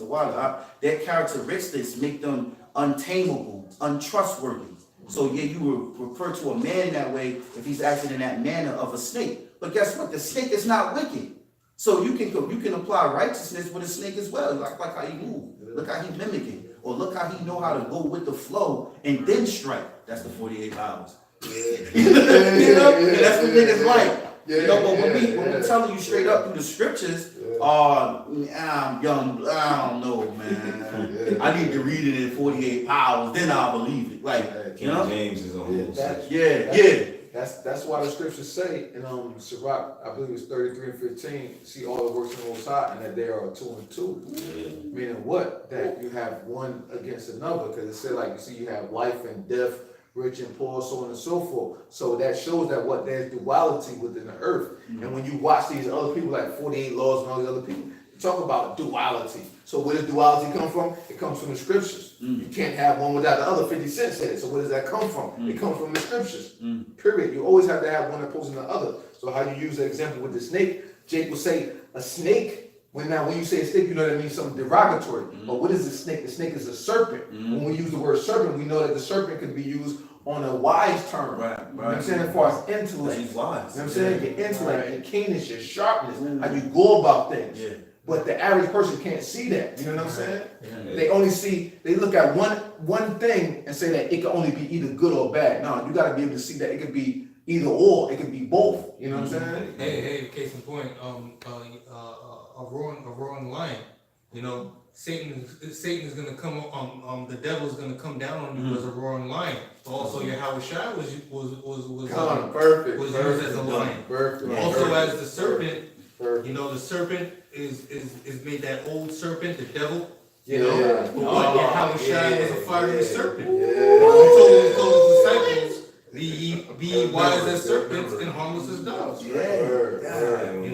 their characteristics make them untamable, untrustworthy. So yeah, you will refer to a man that way if he's acting in that manner of a snake. But guess what? The snake is not wicked. So you can apply righteousness with a snake as well. Like how he move. Look how he mimicking. Or look how he know how to go with the flow and then strike. That's the 48 hours. You know? And that's what niggas like. You know, but when we telling you straight up through the scriptures, I'm young, I don't know, man. I need to read it in 48 hours, then I'll believe it. Like, you know? James is on That's why the scriptures say in Sirach, I believe it's 33 and 15, see all the works of the Most High, and that they are 2 and 2. Meaning what? That you have one against another, because it said like, you see, you have life and death, rich and poor, so on and so forth. So that shows that what there's duality within the earth. And when you watch these other people like 48 Laws and all these other people, they talk about duality. So where does duality come from? It comes from the scriptures. You can't have one without the other. 50 Cent said it. So where does that come from? It comes from the scriptures. Period. You always have to have one opposing the other. So how you use the example with the snake, Jake will say a snake. When you say a snake, you know that means something derogatory. But what is the snake? The snake is a serpent. When we use the word serpent, we know that the serpent can be used on a wise term. Right. You know what I'm saying? As far as intellect. He's wise. You know what I'm saying? Your intellect, your keenness, your sharpness, how you go about things. Yeah. But the average person can't see that. You know what I'm saying? They look at one thing and say that it can only be either good or bad. No, you gotta be able to see that it could be either or, it could be both. You know what I'm saying? Hey, case in point, a roaring lion. You know, Satan is gonna come the devil is gonna come down on you as a roaring lion. Also, Yahawashi was Perfect. used as a lion. Perfect. Also, as the serpent, you know, the serpent is made that old serpent, the devil. You know, but Yahawashi was a fiery serpent. He told his disciples, be wise as serpents and harmless as doves. You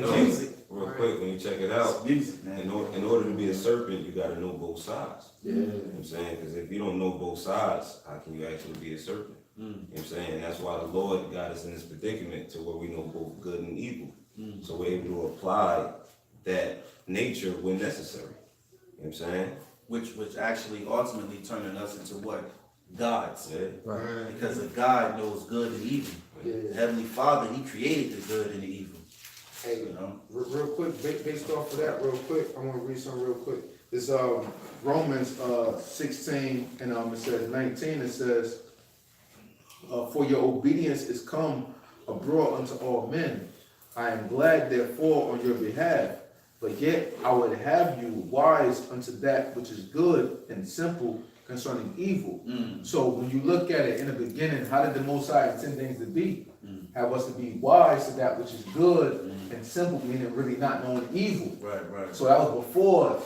know. Real quick, when you check it out, in order to be a serpent, you gotta know both sides. You know what I'm saying? Because if you don't know both sides, how can you actually be a serpent? You know what I'm saying? And that's why the Lord got us in this predicament to where we know both good and evil. So we're able to apply that nature when necessary. You know what I'm saying? Which actually ultimately turning us into what? gods. Right. Because a God knows good and evil. Yeah. The Heavenly Father, he created the good and the evil. Hey, You know? real quick, based off of that, real quick, I want to read something real quick. It's Romans 16 and it says 19. It says, "For your obedience is come abroad unto all men. I am glad therefore on your behalf. But yet I would have you wise unto that which is good and simple concerning evil." So when you look at it in the beginning, how did the Most High intend things to be? Have us to be wise to that which is good and simple, meaning really not knowing evil. Right. So that was before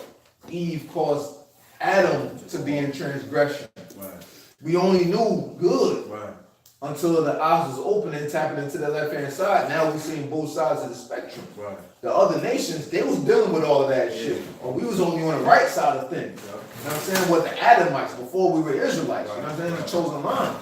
Eve caused Adam to be in transgression. Right. We only knew good Right. until the eyes was open and tapping into the left hand side. Now we're seeing both sides of the spectrum. Right. The other nations, they was dealing with all of that shit. Or we was only on the right side of things. You know what I'm saying? With the Adamites before we were Israelites. You know what I'm saying? The chosen line.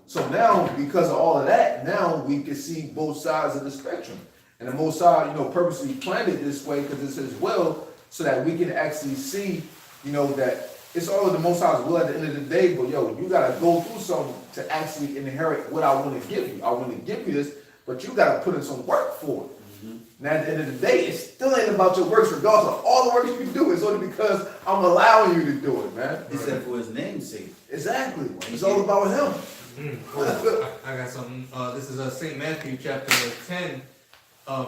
So now, because of all of that, now we can see both sides of the spectrum. And the Most High, purposely planned it this way because it's His will, so that we can actually see, that it's all of the Most High's will at the end of the day. But you gotta go through something to actually inherit what I want to give you. I want to give you this, but you gotta put in some work for it. Now at the end of the day, it still ain't about your works, regardless of all the work you do. It's only because I'm allowing you to do it, man. He said for his name's sake. Exactly. It's all about Him. I got something. This is St. Matthew chapter 10,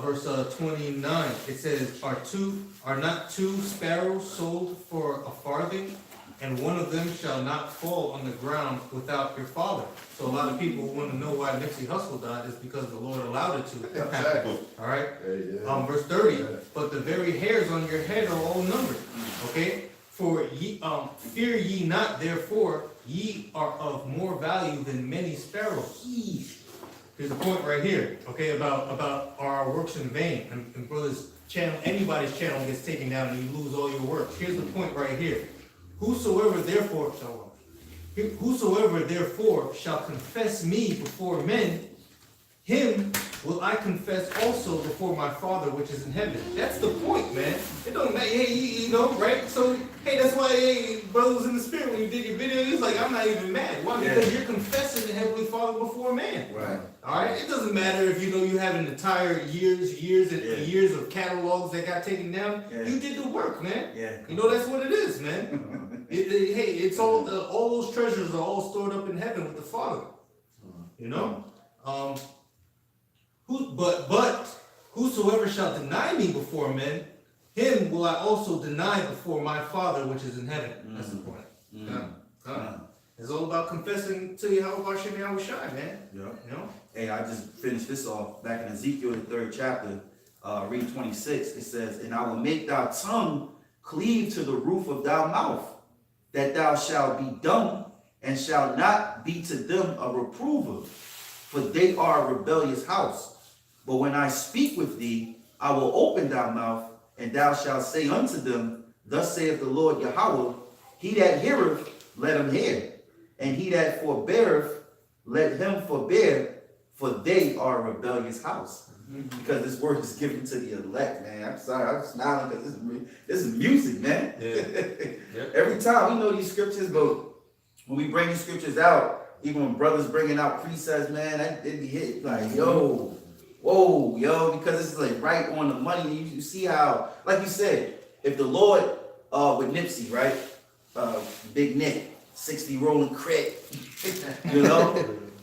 verse 29. It says, Are not two sparrows sold for a farthing? And one of them shall not fall on the ground without your Father. So a lot of people want to know why Nipsey Hussle died is because the Lord allowed it to happen. Exactly. All right? Yeah. Verse 30. But the very hairs on your head are all numbered. Okay? For ye, fear ye not, therefore, ye are of more value than many sparrows. Here's the point right here, okay, about our works in vain. And brothers' channel, anybody's channel gets taken down and you lose all your works. Here's the point right here. Whosoever therefore shall confess me before men, him will I confess also before my Father which is in heaven. That's the point, man. It don't matter, hey, right? So, hey, that's why, hey, brothers in the spirit, when you did your video, it's like, I'm not even mad. Why? Because you're confessing the Heavenly Father before man. Right. All right? It doesn't matter if you have an entire years of catalogs that got taken down. Yeah. You did the work, man. Yeah. That's what it is, man. Hey, it's all those treasures are all stored up in heaven with the Father. But whosoever shall deny me before men, him will I also deny before my Father which is in heaven. That's the point. It's all about confessing to Yahawashi and Yahawashi, man. Yeah. Hey, I just finished this off back in Ezekiel, the 3rd chapter, read 26. It says, "And I will make thy tongue cleave to the roof of thy mouth, that thou shalt be dumb, and shalt not be to them a reprover, for they are a rebellious house. But when I speak with thee, I will open thy mouth, and thou shalt say unto them, Thus saith the Lord Yahawah, He that heareth, let him hear, and he that forbeareth, let him forbear, for they are a rebellious house." Because this word is given to the elect, man. I'm sorry, I'm smiling because this is music, man. Yeah. Every time we know these scriptures, but when we bring these scriptures out, even when brothers bringing out precepts, man, it be hit like, whoa, because it's like right on the money. You see how, like you said, if the Lord with Nipsey, right, Big Nick, 60 rolling crit,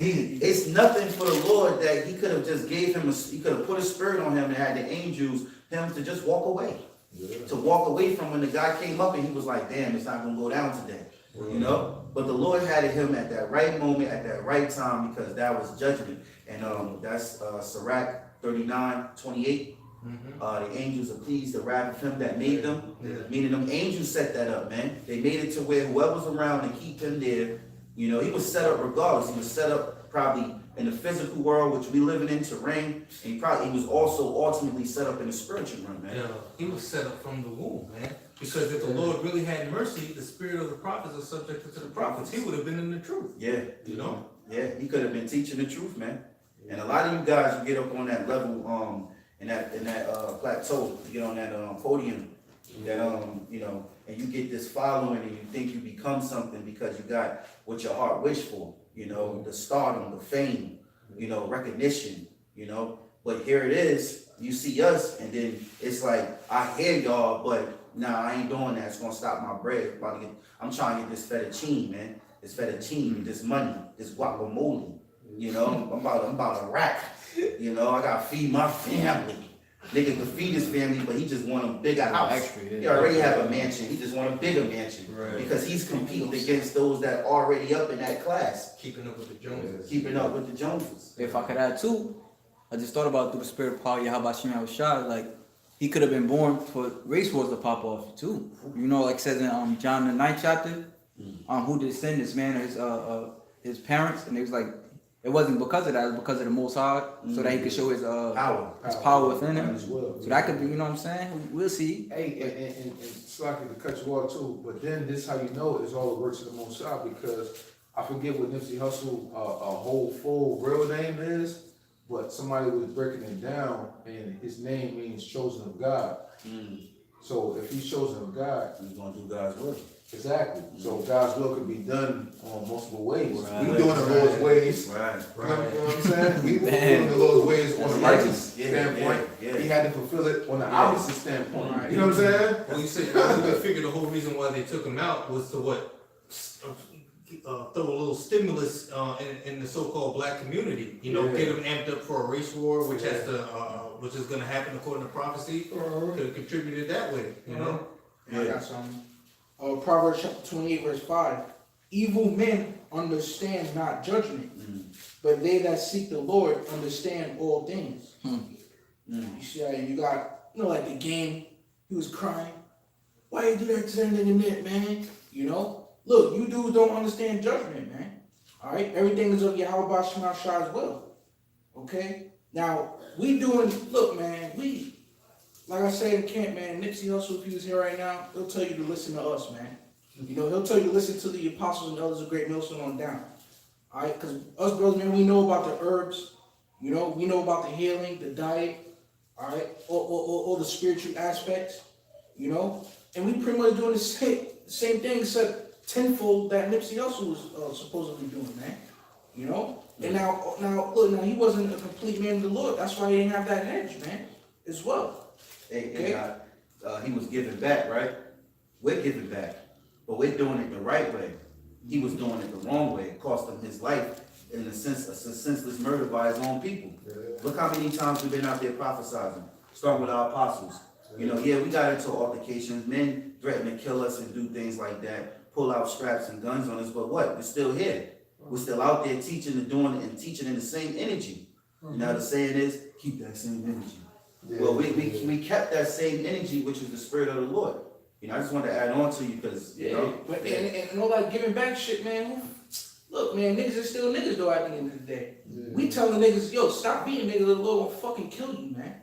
it's nothing for the Lord that he could have just gave him, he could have put a spirit on him and had the angels, him to just walk away. Yeah. To walk away from when the guy came up and he was like, damn, it's not going to go down today. But the Lord had him at that right moment, at that right time, because that was judgment. And that's Sirach 39:28. The angels are pleased the wrath of him that made them. Meaning them angels set that up, man. They made it to where whoever's around to keep him there, he was set up regardless. He was set up probably in the physical world, which we living in, to reign. And he was also ultimately set up in the spiritual realm, man. Yeah, he was set up from the womb, man. Because if the Lord really had mercy, the spirit of the prophets are subject to the prophets. He would have been in the truth. Yeah. Yeah, he could have been teaching the truth, man. And a lot of you guys, you get up on that level, in that plateau, you get on that podium, that and and you get this following and you think you become something because you got what your heart wished for, you know, the stardom, the fame, you know, recognition, you know. But here it is, you see us, and then it's like, I hear y'all, but nah, I ain't doing that. It's gonna stop my bread. I'm trying to get this fettuccine, man. This fettuccine, this money, this guacamole. You know, I'm about a rack. You know, I gotta feed my family. Nigga can feed his family, but he just want a bigger house. Extra, yeah. He already have a mansion. He just want a bigger mansion. Right. Because he's competing against those that already up in that class. Keeping up with the Joneses. Keeping up with the Joneses. If I could add too, I just thought about through the spirit of power, Yahawashi Rawchaa, like he could have been born for race wars to pop off too. You know, like it says in John the 9th chapter, who did sin, this man or his parents, and it was like it wasn't because of that, it was because of the Most High, so that he could show his power within him. So that could be, you know what I'm saying? We'll see. Hey, and Slocky, to cut you off too, but then this how you know it's all the works of the Most High, because I forget what Nipsey Hussle a whole full real name is, but somebody was breaking it down, and his name means chosen of God. So if he's chosen of God, He's gonna do God's will. exactly. So God's will could be done on multiple ways. Right. We doing the Lord's ways. Right. You know what I'm saying? We doing the Lord's ways on the righteous standpoint. Yeah. He had to fulfill it on the opposite standpoint. You know what I'm saying? Well, you said I figured the whole reason why they took him out was to what? Throw a little stimulus in the so-called black community. You know, get them amped up for a race war, which has to, which is going to happen according to prophecy. Could have contributed that way. You know. I got some. Proverbs chapter 28, verse 5. Evil men understand not judgment, but they that seek the Lord understand all things. You see how you got, you know, like the game, he was crying. Why you do that to them in the net, man? You know? Look, you dudes don't understand judgment, man. Alright? Everything is of Yahawah Shema as well. Okay? Now, we doing, look, man, we, like I say in camp, man, Nipsey Hussle, if he was here right now, he'll tell you to listen to us, man. You know, he'll tell you to listen to the apostles and elders of GreatMillStone on down. Alright? Because us brothers, man, we know about the herbs. You know, we know about the healing, the diet. Alright? All the spiritual aspects. You know? And we pretty much doing the same thing, except tenfold that Nipsey Hussle was supposedly doing, man. You know? And now, look, now he wasn't a complete man of the Lord. That's why he didn't have that hedge, man, as well. He was giving back, right? We're giving back, but we're doing it the right way. He was doing it the wrong way. It cost him his life, in a sense, a senseless murder by his own people. Look how many times we've been out there prophesizing, starting with our apostles. You know, we got into altercations. Men threaten to kill us and do things like that, pull out straps and guns on us, but what? We're still here. We're still out there teaching and doing it and teaching in the same energy. Now the saying is, keep that same energy. Well, we kept that same energy, which is the spirit of the Lord. You know, I just wanted to add on to you because, you know. But, and all that giving back shit, man. Look, man, niggas are still niggas, though, at the end of the day. We telling niggas, yo, stop being niggas, the Lord will fucking kill you, man.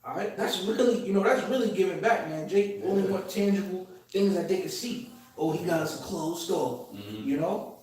All right? That's really, that's really giving back, man. Jake only want tangible things that they can see. Oh, he got us a closed store, you know?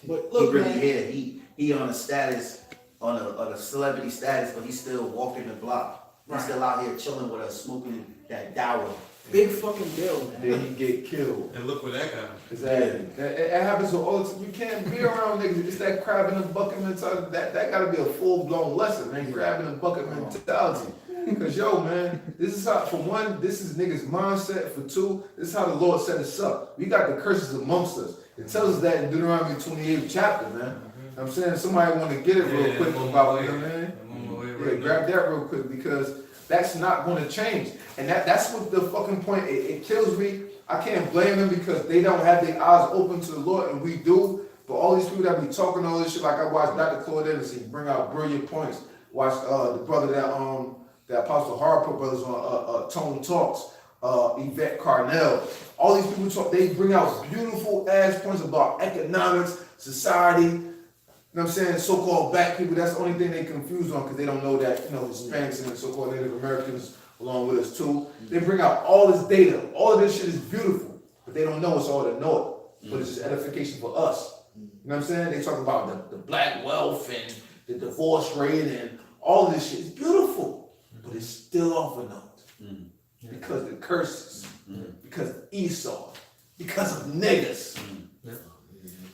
But look, he really man. here. He on a status, on a celebrity status, but he's still walking the block. He's still out here chilling with us, smoking that dower. Big fucking deal, man. Then he get killed. And look where that got him. Exactly. It happens to all the time. You can't be around niggas. It's that crab in the bucket mentality. That gotta be a full-blown lesson, man. Crab in the bucket mentality. Cause yo, man, this is how, for one, this is niggas' mindset. For two, this is how the Lord set us up. We got the curses amongst us. It tells us that in Deuteronomy 28th chapter, man. I'm saying somebody want to get it real quick about, you know what I mean? Grab that real quick, because that's not going to change. And that's what the fucking point, it kills me. I can't blame them because they don't have their eyes open to the Lord, and we do. But all these people that be talking all this shit, like I watched Dr. Claude Edison bring out brilliant points. Watched the brother that Apostle Harper brothers on Tone Talks, Yvette Carnell. All these people talk, they bring out beautiful ass points about economics, society. You know what I'm saying? So-called black people, that's the only thing they confused on, because they don't know that, Hispanics and so-called Native Americans along with us too. They bring out all this data. All of this shit is beautiful, but they don't know it's all to know it. But it's just edification for us. You know what I'm saying? They talk about the black wealth and the divorce rate and all of this shit is beautiful, but it's still off a note. Because the curses Because Esau. Because of niggas.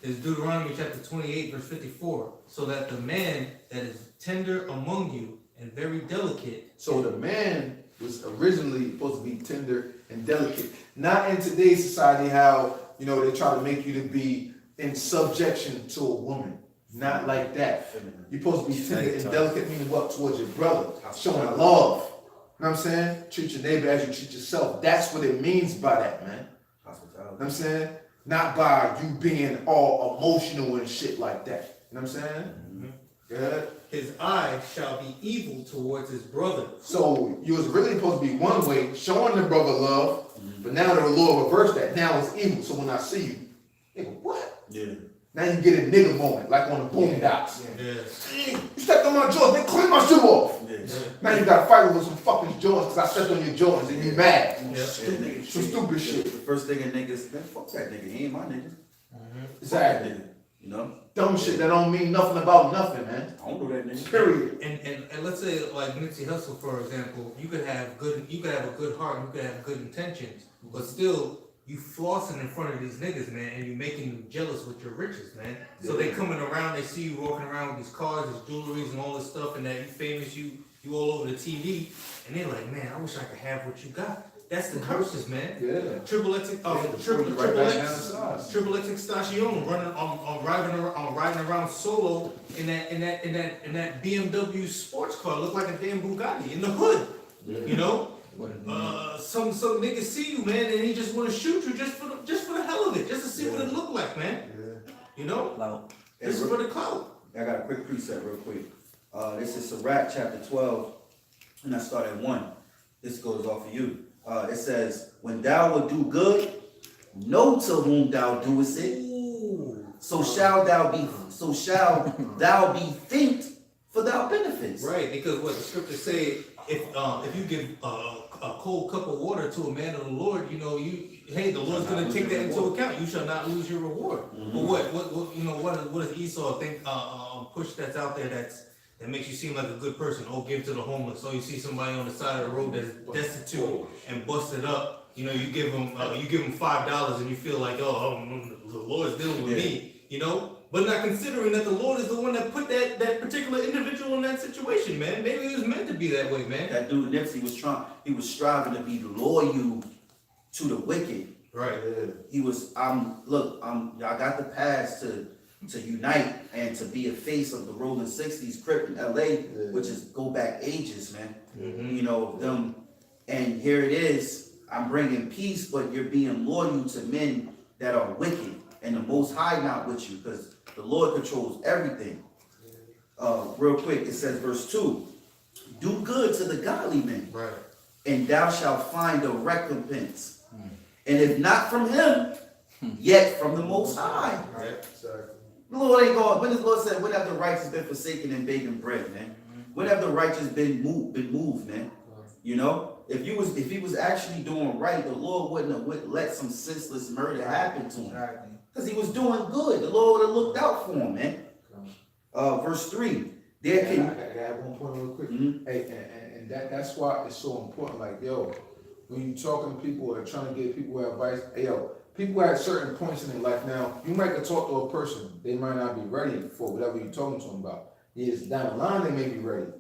Is Deuteronomy chapter 28, verse 54. So that the man that is tender among you and very delicate. So the man was originally supposed to be tender and delicate. Not in today's society how, you know, they try to make you to be in subjection to a woman. Not like that. You're supposed to be tender and delicate, meaning what? Towards your brother. Showing love. You know what I'm saying? Treat your neighbor as you treat yourself. That's what it means by that, man. You know what I'm saying? Not by you being all emotional and shit like that. You know what I'm saying? Yeah. His eye shall be evil towards his brother. So you was really supposed to be one way, showing the brother love, but now the Lord reversed that. Now it's evil. So when I see you, nigga, what? Yeah. Now you get a nigga moment, like on the Boondocks. Yeah. You stepped on my Jordans, they clean my shoe off. Yeah. Now you gotta fight over some fucking Jordans because I stepped on your Jordans and you mad. Yeah. Some stupid shit. The first thing a niggas, man, fuck that nigga. He ain't my nigga. Exactly. Nigga, you know? Dumb shit that don't mean nothing about nothing, man. I don't know that nigga. Period. And let's say like Nipsey Hussle, for example, you could have a good heart, you could have good intentions, but still you flossing in front of these niggas, man, and you making them jealous with your riches, man. So they coming around, they see you walking around with these cars, these jewelries and all this stuff, and that you famous, you all over the TV, and they're like, man, I wish I could have what you got. That's the curses, man. Yeah. Triple X, Triple X Extension riding around solo in that BMW sports car, look like a damn Bugatti in the hood. You know, some niggas see you, man, and he just want to shoot you just for the hell of it, just to see what it look like, man. You know, this is for the clout. I got a quick precept real quick. This is Rawchaa chapter 12, and I start at 1. This goes off of you. It says, when thou wilt do good, know to whom thou doest it. So shall thou be thanked for thy benefits. Right, because what the scriptures say, if you give a cold cup of water to a man of the Lord, you know, the Lord's gonna take that into account. You shall not lose your reward. But what does Esau think? Push that's out there that makes you seem like a good person. Oh, give to the homeless. So you see somebody on the side of the road that's destitute and busted up. You know, you give them $5 and you feel like, the Lord's dealing with me. You know, but not considering that the Lord is the one that put that particular individual in that situation, man. Maybe he was meant to be that way, man. That dude Nipsey was striving to be loyal to the wicked. Right. He was, y'all got the pass to unite and to be a face of the Rolling 60s Crip in LA, which is go back ages, man. You know, them, and here it is, I'm bringing peace, but you're being loyal to men that are wicked, and the Most High not with you, because the Lord controls everything. Real quick, it says verse 2, do good to the godly men, Right. and thou shalt find a recompense. And if not from him, yet from the Most High. Right. The Lord ain't going. When the Lord said, "When have the righteous been forsaken and begging bread, man? When have the righteous been moved, man? You know, if he was actually doing right, the Lord wouldn't have let some senseless murder happen to him, because he was doing good. The Lord would have looked out for him, man." Verse 3. I got one point real quick. Hey, and that's why it's so important. Like, yo, when you talking to people or trying to give people advice, hey, yo, people at certain points in their life now, you might could talk to a person, they might not be ready for whatever you're talking to them about. Years down the line, they may be ready.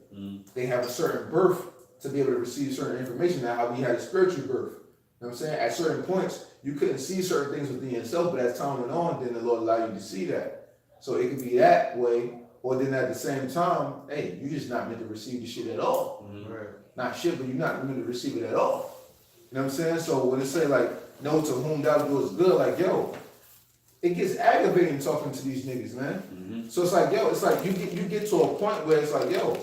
They have a certain birth to be able to receive certain information. Now, how we had a spiritual birth. You know what I'm saying? At certain points, you couldn't see certain things within yourself, but as time went on, then the Lord allowed you to see that. So it could be that way, or then at the same time, hey, you're just not meant to receive the shit at all. Right. Not shit, but you're not meant to receive it at all. You know what I'm saying? So when it say like, know to whom thou doest good, like, yo, it gets aggravating talking to these niggas, man. So it's like, yo, it's like you get to a point where it's like, yo,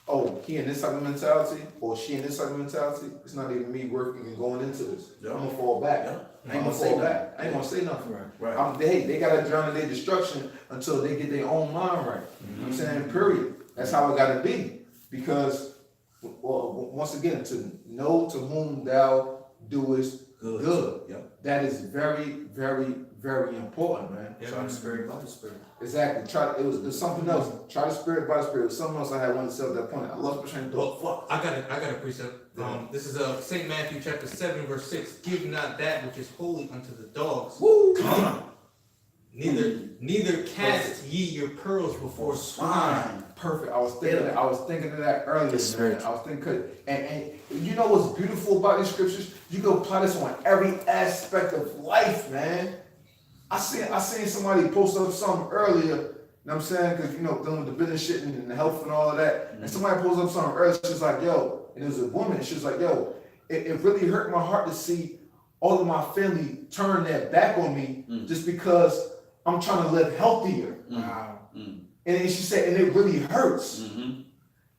oh, he in this type of mentality, or she in this type of mentality, it's not even me working and going into this. I'm gonna fall back. I ain't gonna fall back. I ain't gonna say nothing. Right. They gotta drown in their destruction until they get their own mind right. You know what I'm saying? Period. That's how it gotta be. Because, well, once again, to know to whom thou doest good. Yep. That is very, very, very important, man. Try the spirit by the spirit. Exactly. It was something else. Try the spirit by the spirit. It was something else I had wanted to say at that point. I lost my train of thought. Fuck. I got a precept. This is St. Matthew chapter 7, verse 6. Give not that which is holy unto the dogs. Woo! Neither cast ye your pearls before swine. Perfect. I was thinking of that earlier, man. I was thinking, and you know what's beautiful about these scriptures? You can apply this on every aspect of life, man. I seen somebody post up something earlier, you know what I'm saying? Because, you know, dealing with the business shit and the health and all of that. And somebody posted up something earlier, she was like, yo, and it was a woman, she was like, yo, it really hurt my heart to see all of my family turn their back on me just because I'm trying to live healthier. Wow. And then she said, and it really hurts. And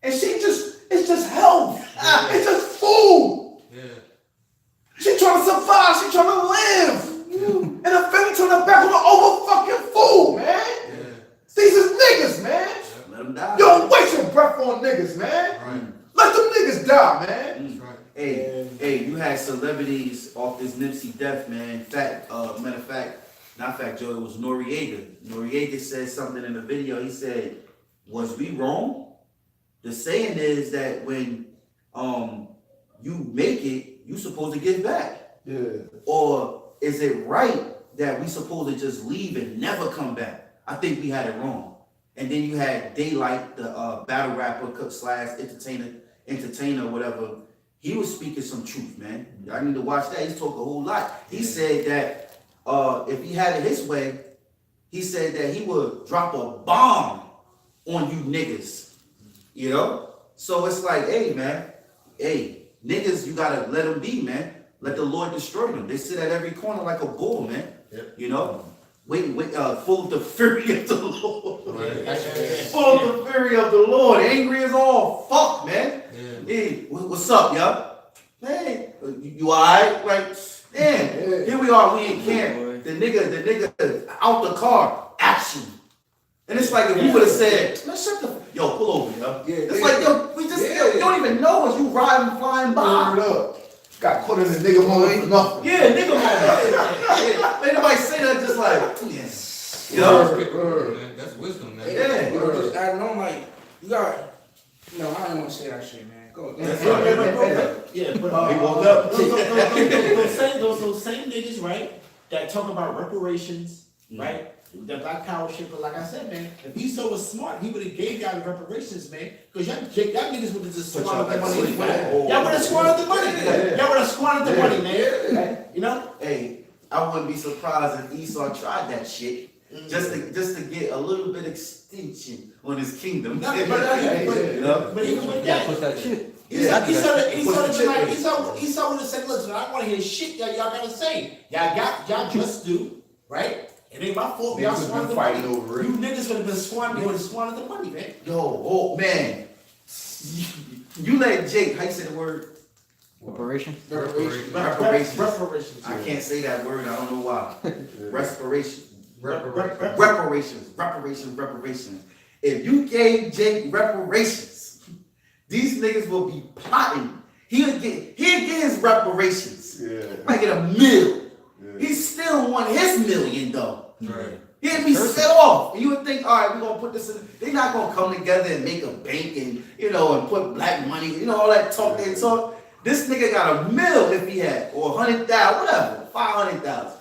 it's just health. It's just food. Yeah. She trying to survive. She trying to live. And the family turn their back on the over fucking food, man. Yeah. These is niggas, man. Let them die. You don't waste your breath on niggas, man. Right. Let them niggas die, man. That's right. Hey, you had celebrities off this Nipsey death, man. Matter of fact, not fact, Joe, it was Noriega. Noriega said something in the video. He said, was we wrong? The saying is that when you make it, you supposed to give back. Yeah. Or is it right that we supposed to just leave and never come back? I think we had it wrong. And then you had Daylight, the battle rapper slash entertainer, whatever. He was speaking some truth, man. I need to watch that. He's talking a whole lot. He said that if he had it his way, he said that he would drop a bomb on you niggas. You know? So it's like, hey, man. Hey, niggas, you gotta let them be, man. Let the Lord destroy them. They sit at every corner like a bull, man. Yep. You know? Wait, full of the fury of the Lord. Right. Full of the fury of the Lord. Angry as all fuck, man. Yeah. Hey, what's up, y'all? Hey, you alright? Like, damn, here we are, we in camp. The nigga out the car, action. And it's like if we would have said, man, shut the yo, pull over, yo. It's like, yo, we just you don't even know us, you riding, flying by. Word up. Got put in the nigga mode for nothing. Yeah, nigga, man. Ain't nobody say that just like, yes. You know? Man, that's wisdom, man. Yeah. You know, just adding on, like, you got, no, I don't want to say that shit, man. Go. That's Yeah, but He woke up. those same niggas, right, that talk about reparations, right? The Black Power shit, but like I said, man, if Esau was smart, he would have gave y'all the reparations, man. Because y'all niggas would have just squandered the money. Y'all would have squandered the money. Y'all would have squandered the money, man. You know? Hey, I wouldn't be surprised if Esau tried that shit just to get a little bit extension on his kingdom. But even with that, Push that shit. Esau would have said, listen, I want to hear shit that y'all gotta say. Y'all just do, right? It ain't my fault. Y'all squandered the money. Over it. You niggas would have been squandered the money, man. Yo, oh man. You let Jake, how you say the word? Reparation. Reparations. I can't say that word, I don't know why. Reparations. If you gave Jake reparations, these niggas will be plotting. He'll get his reparations. Yeah. Might get $1 million. Yeah. He still want his $1 million though. Right. He'd be set off. And you would think, all right, we're gonna put this in. They're not gonna come together and make a bank and and put black money, all that talk they talk. This nigga got $1 million if he had, or 100,000, whatever, 500,000.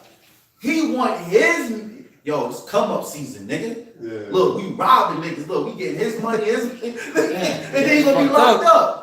He want his it's come up season, nigga. Yeah. Look, we robbing niggas. Look, we getting his money, and then he gonna be locked up.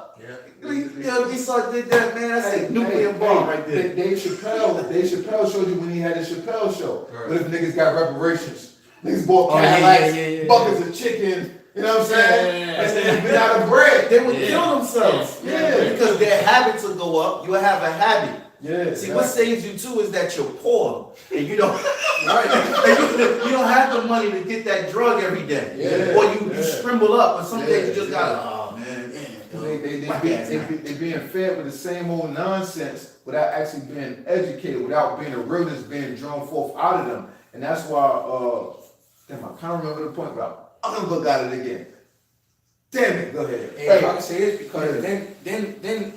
We saw did that, man. That's a nuclear bomb right there. Dave Chappelle showed you when he had his Chappelle show. Right. But if niggas got reparations, niggas bought Cadillacs, buckets of chicken, you know what I'm saying? And then been out of bread. They would kill themselves. Yeah. Because their habits will go up. You'll have a habit. Yeah. See, what saves you too is that you're poor and you don't, and you don't have the money to get that drug every day. Yeah. Or you scramble up, but some days you just gotta, oh man. They being fed with the same old nonsense without actually being educated, without being a realness being drawn forth out of them. And that's why, damn, I can't remember the point, but I'm gonna look at it again. Damn it, go ahead. Hey, I can say this because then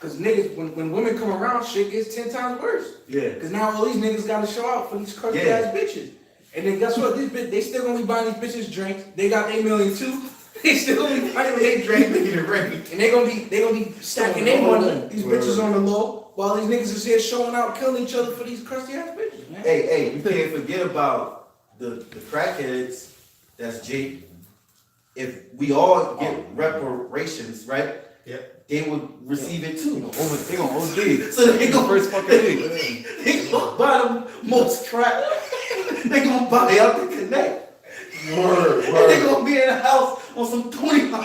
Cause niggas, when women come around, shit gets 10 times worse. Yeah. Cause now all these niggas gotta show out for these crusty Yeah. ass bitches. And then guess what? These they still gonna be buying these bitches drinks. They got $8 million too. They still gonna be buying their drinks, making it rain. And they gonna be stacking their money. These bitches on the low, while these niggas is here showing out, killing each other for these crusty ass bitches, man. Hey, you can't forget about the crackheads. That's Jake. If we all get reparations, right? Yep. They would receive it too. They gonna OD. So they gonna First fucking league. they gonna buy the most crack. They gonna buy up to connect. Word, And they word. gonna be in the house on some 25.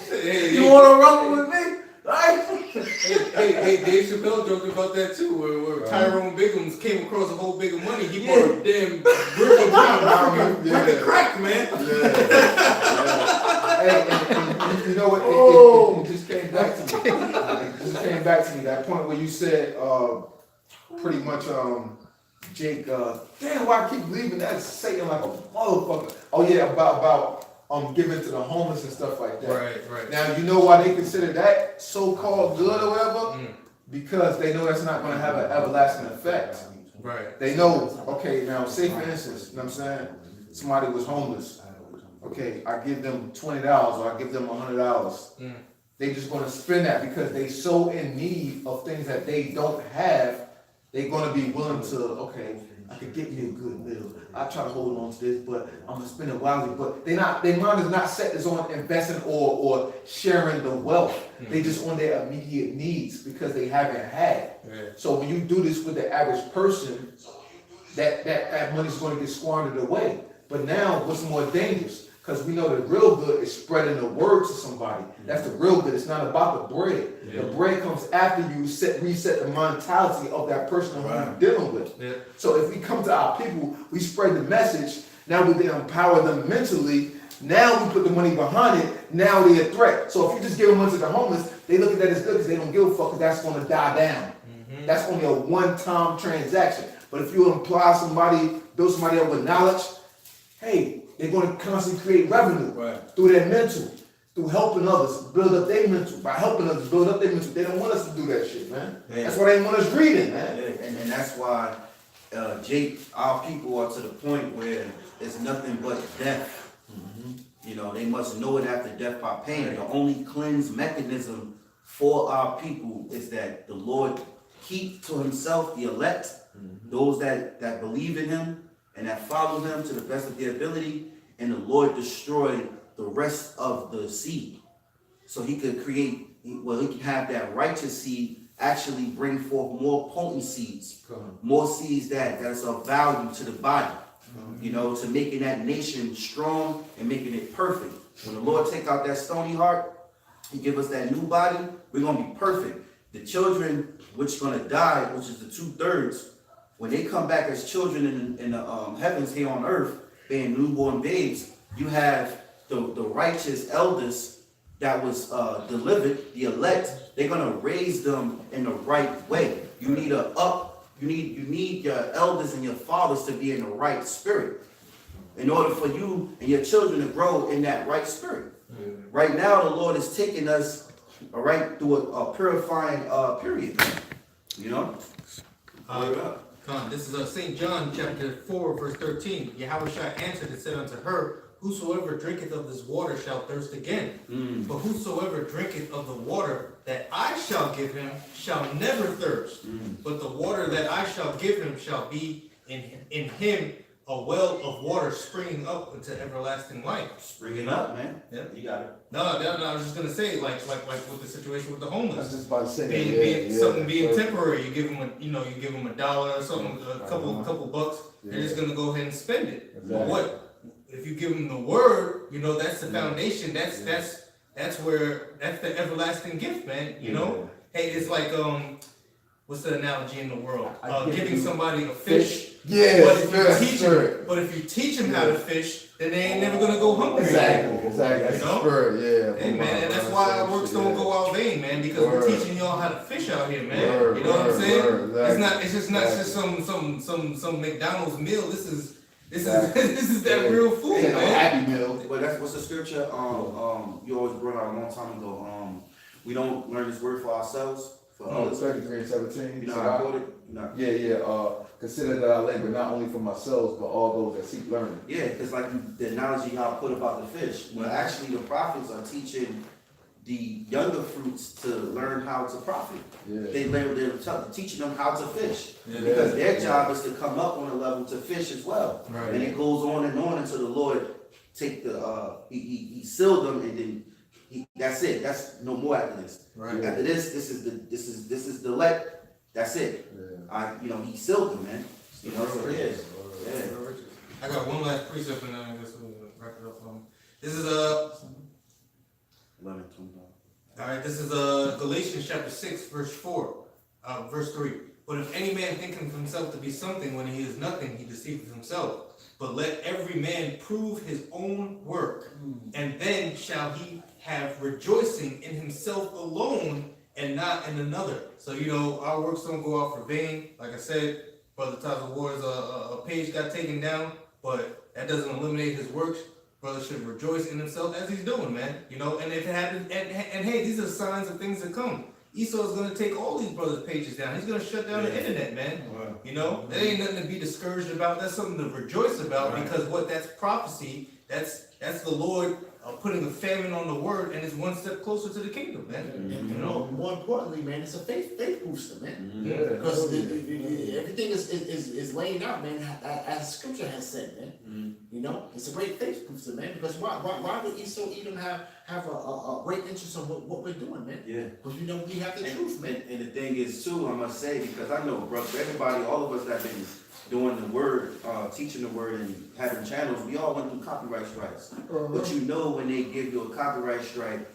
Hey, You wanna rumble with me? Right? hey, Dave Chappelle joked about that too, where Tyrone Biggums came across a whole big of money. He bought a damn brick of Yeah. crack, man. Hey, and you know what? It just came back to me. It just came back to me. That point where you said, pretty much, Jake, damn, why I keep leaving that Satan like a motherfucker. Oh yeah, about giving to the homeless and stuff like that. Right. Now you know why they consider that so-called good or whatever? Because they know that's not gonna have an everlasting effect. Right. They know, okay, now say for instance, you know what I'm saying? Somebody was homeless. Okay, I give them $20 or I give them $100. They just gonna spend that because they so in need of things that they don't have. They're gonna be willing to, okay, I could get me a good meal. I try to hold on to this, but I'm gonna spend it wisely. But their mind is not set as on investing or sharing the wealth. They just on their immediate needs because they haven't had. So when you do this with the average person, that money's gonna get squandered away. But now what's more dangerous? Because we know the real good is spreading the word to somebody. That's the real good. It's not about the bread. The bread comes after you reset the mentality of that person who you're dealing with. So if we come to our people, we spread the message. Now we then empower them mentally. Now we put the money behind it. Now they're a threat. So if you just give them money to the homeless, they look at that as good because they don't give a fuck because that's going to die down. That's only a one-time transaction. But if you build somebody up with knowledge, hey, they're going to constantly create revenue through their mental, through helping others build up their mental. By helping others build up their mental, they don't want us to do that shit, man. That's why they want us reading, man. And that's why, Jake, our people are to the point where it's nothing but death. You know, they must know it after death by pain. The only cleanse mechanism for our people is that the Lord keep to himself the elect, those that believe in him, and that follow him to the best of their ability, and the Lord destroy the rest of the seed. So he could he can have that righteous seed actually bring forth more potent seeds, more seeds that is of value to the body, you know, to making that nation strong and making it perfect. When the Lord take out that stony heart, he give us that new body, we're going to be perfect. The children which are going to die, which is the 2/3, when they come back as children in the heavens here on earth, being newborn babes, you have the righteous elders that was delivered, the elect. They're gonna raise them in the right way. You need you need your elders and your fathers to be in the right spirit, in order for you and your children to grow in that right spirit. Right now, the Lord is taking us, all right, through a purifying period. You know. This is St. John chapter 4, verse 13. Yahawashi answered and said unto her, whosoever drinketh of this water shall thirst again. But whosoever drinketh of the water that I shall give him shall never thirst. But the water that I shall give him shall be in him a well of water springing up into everlasting life. Springing up, man. Yeah. You got it. No, I was just gonna say, like with the situation with the I was homeless. just about to say Being temporary, you give them $1 or something, a couple bucks. They're just gonna go ahead and spend it. But what if you give them the word? You know, that's the foundation. That's the everlasting gift, man. You know, hey, it's like what's the analogy in the world? Giving somebody a fish. Yeah, but if you teach them how to fish, then they ain't never gonna go hungry. Exactly. You That's know? spirit, Hey man, and that's why our works don't go out vain, man, because we're teaching y'all how to fish out here, man. You know what I'm saying? It's just not just some McDonald's meal. This is that real food, man. Happy meal. But that's what's the scripture? You always brought out a long time ago. We don't learn His word for ourselves, for others. 2 Corinthians 17. You know how I quote it? You know. Yeah. Consider that I labor not only for myself, but all those that seek learning. Yeah, it's like the analogy y'all put about the fish. Well, actually, the prophets are teaching the younger fruits to learn how to profit. Yeah. They're teaching them how to fish. Yeah. Because their job is to come up on a level to fish as well. Right. And it goes on until the Lord take the he sealed them, and then that's it. That's no more after this. Right. After this is the let. That's it. Yeah. He sealed them, man. You know, so yeah. I got one last precept and then I guess we'll wrap it up. This is 11, 20. all right. This is Galatians chapter 6, verse 4, verse 3. But if any man thinketh himself to be something when he is nothing, he deceiveth himself. But let every man prove his own work, and then shall he have rejoicing in himself alone and not in another. So, our works don't go out for vain. Like I said, Brother Taza Ward's a page got taken down, but that doesn't eliminate his works. Brother should rejoice in himself as he's doing, man. And if it happens, and hey, these are signs of things to come. Esau is going to take all these brothers' pages down. He's going to shut down the internet, man. Wow. There ain't nothing to be discouraged about. That's something to rejoice about, because that's prophecy. That's the Lord putting a famine on the word, and it's one step closer to the kingdom, man. And more importantly, man, it's a faith booster, man. Yeah. Because everything is laying out, man, as Scripture has said, man. It's a great faith booster, man. Because why would Esau even have a great interest in what we're doing, man? Yeah. Because we have the truth, man. And the thing is too, I must say, because I know, bro, everybody, all of us that have been doing the word, teaching the word and having channels, we all went through copyright strikes. But when they give you a copyright strike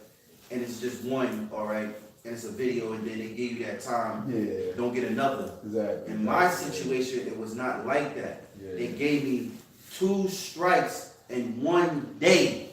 and it's just one, all right, and it's a video, and then they give you that time, Yeah. don't get another. Exactly. In my situation, it was not like that. Yeah. They gave me 2 strikes in 1 day.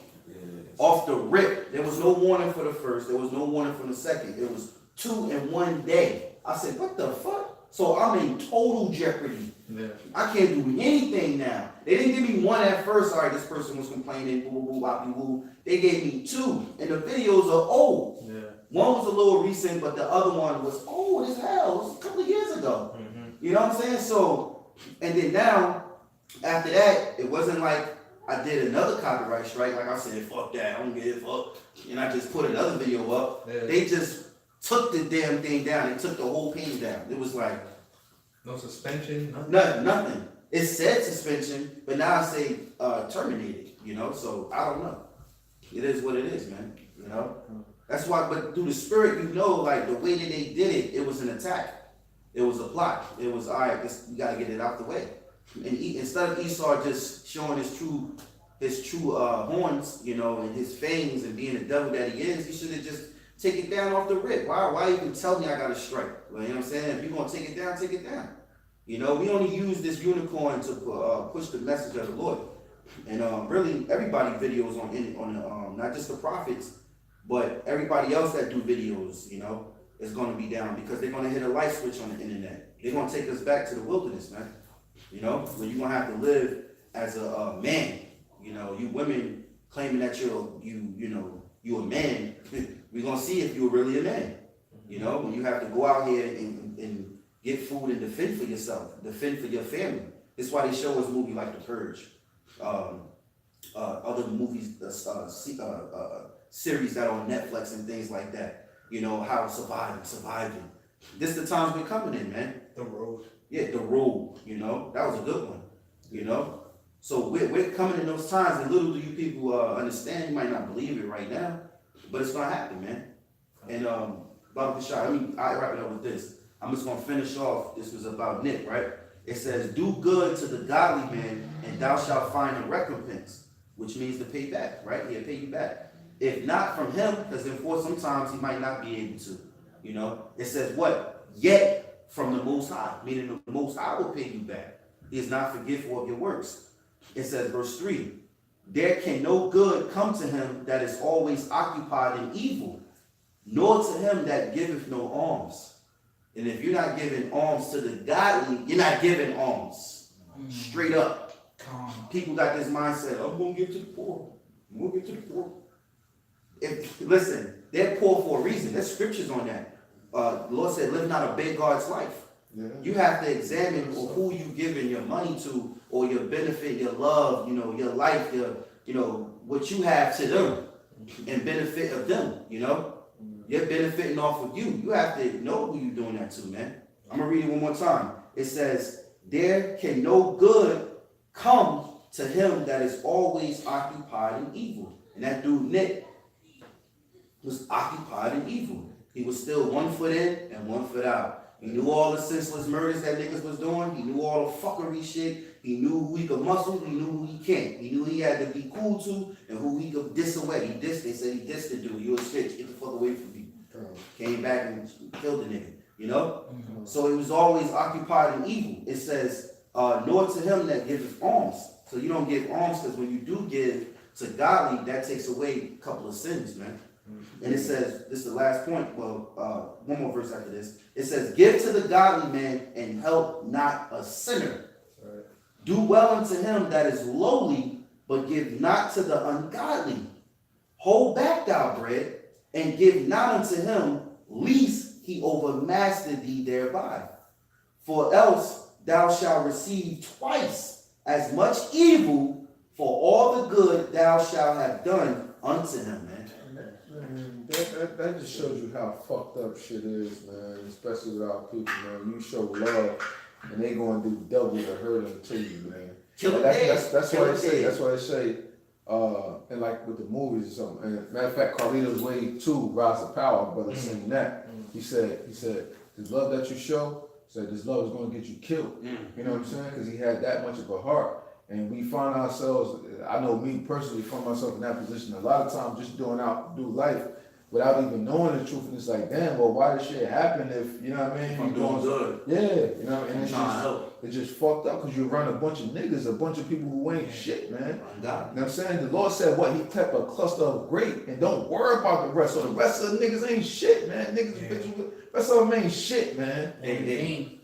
Off the rip. There was no warning for the first. There was no warning for the second. It was 2 in 1 day. I said, what the fuck? So I'm in total jeopardy. Yeah. I can't do anything now. They didn't give me 1 at first. All right, this person was complaining. Boo, boo, boo, boo. They gave me 2. And the videos are old. Yeah. One was a little recent, but the other one was old as hell. It was a couple of years ago. You know what I'm saying? So, and then now, after that, it wasn't like I did another copyright strike. Like I said, fuck that, I don't give a fuck. And I just put another video up. Yeah. They just took the damn thing down. They took the whole page down. It was like, No suspension, nothing. nothing. It said suspension, but now I say terminated, so I don't know. It is what it is, man, That's why, but through the spirit, like the way that they did it, it was an attack. It was a plot. It was, all right, we gotta get it out the way. And instead of Esau just showing his true horns, and his fangs and being the devil that he is, he should have just taken it down off the rip. Why even tell me I got to strike? Well, you know what I'm saying? If you're gonna take it down, take it down. We only use this unicorn to push the message of the Lord. And really, everybody videos on not just the prophets, but everybody else that do videos, is going to be down because they're going to hit a light switch on the internet. They're going to take us back to the wilderness, man. Where you're going to have to live as a man. You women claiming that you're a man. We're going to see if you're really a man. When you have to go out here and get food and defend for yourself, defend for your family. That's why they show us movies like The Purge. Other movies, series that are on Netflix and things like that. How surviving. This the times we're coming in, man. The road. Yeah, the road, that was a good one, So we're coming in those times, and little do you people understand, you might not believe it right now, but it's gonna happen, man. And BaHaSham, I wrap it up with this. I'm just gonna finish off, this was about Nick, right? It says, do good to the godly man, and thou shalt find a recompense, which means to pay back, right? He'll pay you back. If not from him, because therefore sometimes he might not be able to, It says what? Yet from the Most High, meaning the Most High will pay you back. He is not forgetful of your works. It says, verse 3, there can no good come to him that is always occupied in evil, nor to him that giveth no alms. And if you're not giving alms to the godly, you're not giving alms. Straight up. People got this mindset, I'm going to give to the poor. I'm going to give to the poor. Listen, they're poor for a reason. There's scriptures on that. The Lord said, live not a beggar's life. Yeah. You have to examine who you giving your money to, or your benefit, your love, your life, what you have to them, and benefit of them, You're benefiting off of you. You have to know who you're doing that to, man. I'm gonna read it one more time. It says, there can no good come to him that is always occupied in evil. And that dude, Nick, was occupied in evil. He was still 1 foot in and 1 foot out. He knew all the senseless murders that niggas was doing. He knew all the fuckery shit. He knew who he could muscle. He knew who he can't. He knew he had to be cool to and who he could diss away. They said he dissed the dude. You a snitch. Get the fuck away from me. Came back and killed the nigga, So he was always occupied in evil. It says, nor to him that giveth alms. So you don't give alms because when you do give to godly, that takes away a couple of sins, man. And it says, this is the last point, well, one more verse after this. It says, give to the godly man and help not a sinner. Right. Do well unto him that is lowly, but give not to the ungodly. Hold back thy bread, and give not unto him, lest he overmaster thee thereby. For else thou shalt receive twice as much evil for all the good thou shalt have done unto him, man. That just shows you how fucked up shit is, man. Especially with our people, man. You show love, and they gonna do double to hurt them to you, man. That's why they say. And like with the movies or something. And matter of fact, Carlito's Way 2, Rise of Power, brother, saying that. He said, this love that you show, this love is gonna get you killed. You know what I'm saying? Because he had that much of a heart. And we find ourselves, I know me personally, find myself in that position a lot of times, just do life without even knowing the truth. And it's like, damn, well, why does shit happen if, you know what I mean? I'm doing good. Yeah, and it's just fucked up because you run a bunch of niggas, a bunch of people who ain't shit, man. You know what I'm saying? The Lord said what? He kept a cluster of great and don't worry about the rest. So the rest of the niggas ain't shit, man. Bitches, rest of them ain't shit, man.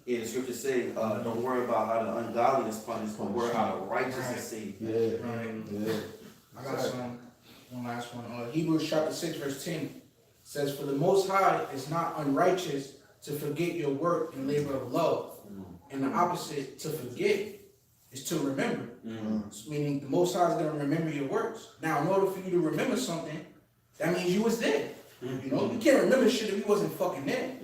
Yeah, the scriptures say, don't worry about how the ungodliness punished, but worry how the righteousness is saved. Yeah. I got one last one. Hebrews chapter 6, verse 10 says, for the Most High is not unrighteous to forget your work and labor of love. And the opposite to forget is to remember. Meaning the Most High is going to remember your works. Now, in order for you to remember something, that means you was there. You can't remember shit if you wasn't fucking there.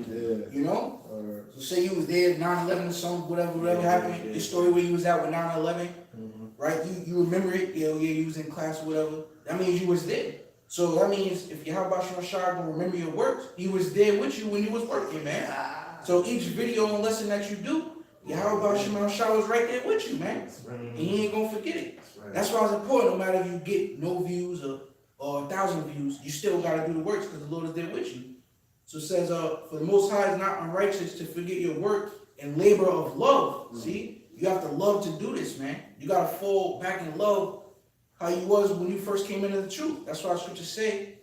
So say you was there 9/11 or something, whatever happened, the story where you was at with 9/11, right? You remember it, you was in class or whatever. That means you was there. So that means if Yahawah will remember your works, he was there with you when you was working, man. So each video and lesson that you do, Yahawah was right there with you, man. And he ain't gonna forget it. That's why it's important, no matter if you get no views or 1,000 views, you still gotta do the works because the Lord is there with you. So it says, for the Most High is not unrighteous to forget your work and labor of love. See, you have to love to do this, man. You gotta fall back in love how you was when you first came into the truth. That's why scriptures say,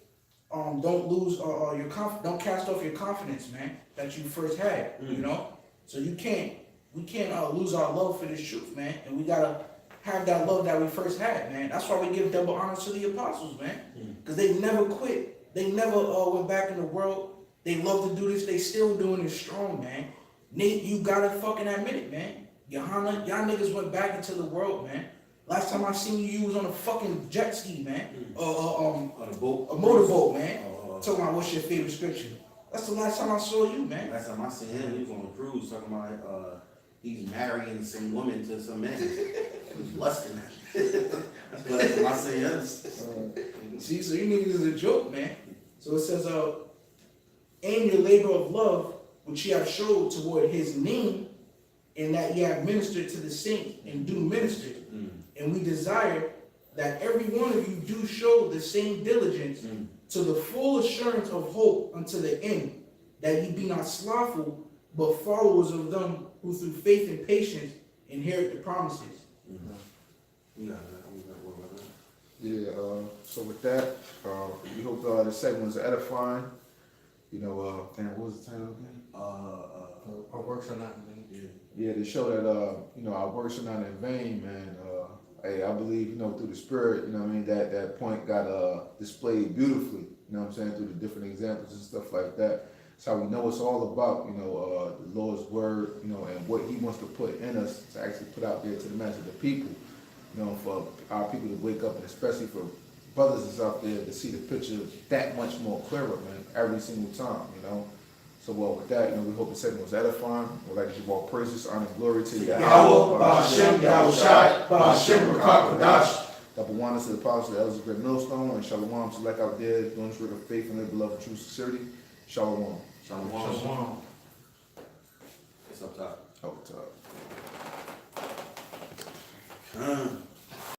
don't lose your don't cast off your confidence, man, that you first had. So we can't lose our love for this truth, man, and we gotta have that love that we first had, man. That's why we give double honor to the apostles, man, because they never quit. They never went back in the world. They love to do this. They still doing it strong, man. Nate, you gotta fucking admit it, man. Y'all niggas went back into the world, man. Last time I seen you, you was on a fucking jet ski, man. On a boat, a motorboat, man. Talking about what's your favorite scripture. That's the last time I saw you, man. Last time I seen him, he was on a cruise talking about he's marrying some woman to some man. He was lusting that. That's the last time I seen him. See, so you niggas is a joke, man. So it says, aim your labor of love, which ye have showed toward his name, and that ye have ministered to the saints and do minister. And we desire that every one of you do show the same diligence to the full assurance of hope unto the end, that ye be not slothful, but followers of them who through faith and patience inherit the promises. So with that, we hope the segment was edifying. What was the title again? Our works are not in vain. Yeah, to show that our works are not in vain, man. I believe through the Spirit, that point got displayed beautifully. you know what I'm saying, through the different examples and stuff like that. It's how we know it's all about, you know, the Lord's word, you know, and what he wants to put in us to actually put out there to the mass of the people, you know, for our people to wake up, and especially for brothers that's out there to see the picture that much more clearer, man, every single time, you know. So, well, with that, you know, we hope the segment was edifying. We'd like to give all praises, honor, and glory to Yahawah, BaHaSham, Yahawashi, BaHaSham, Qadash. Double wonders to the apostles, the elders of GreatMillStone, and shalom to like out there doing this work of faith and their beloved true sincerity. Shalom. Shalom. Shalom. It's up top. Up top.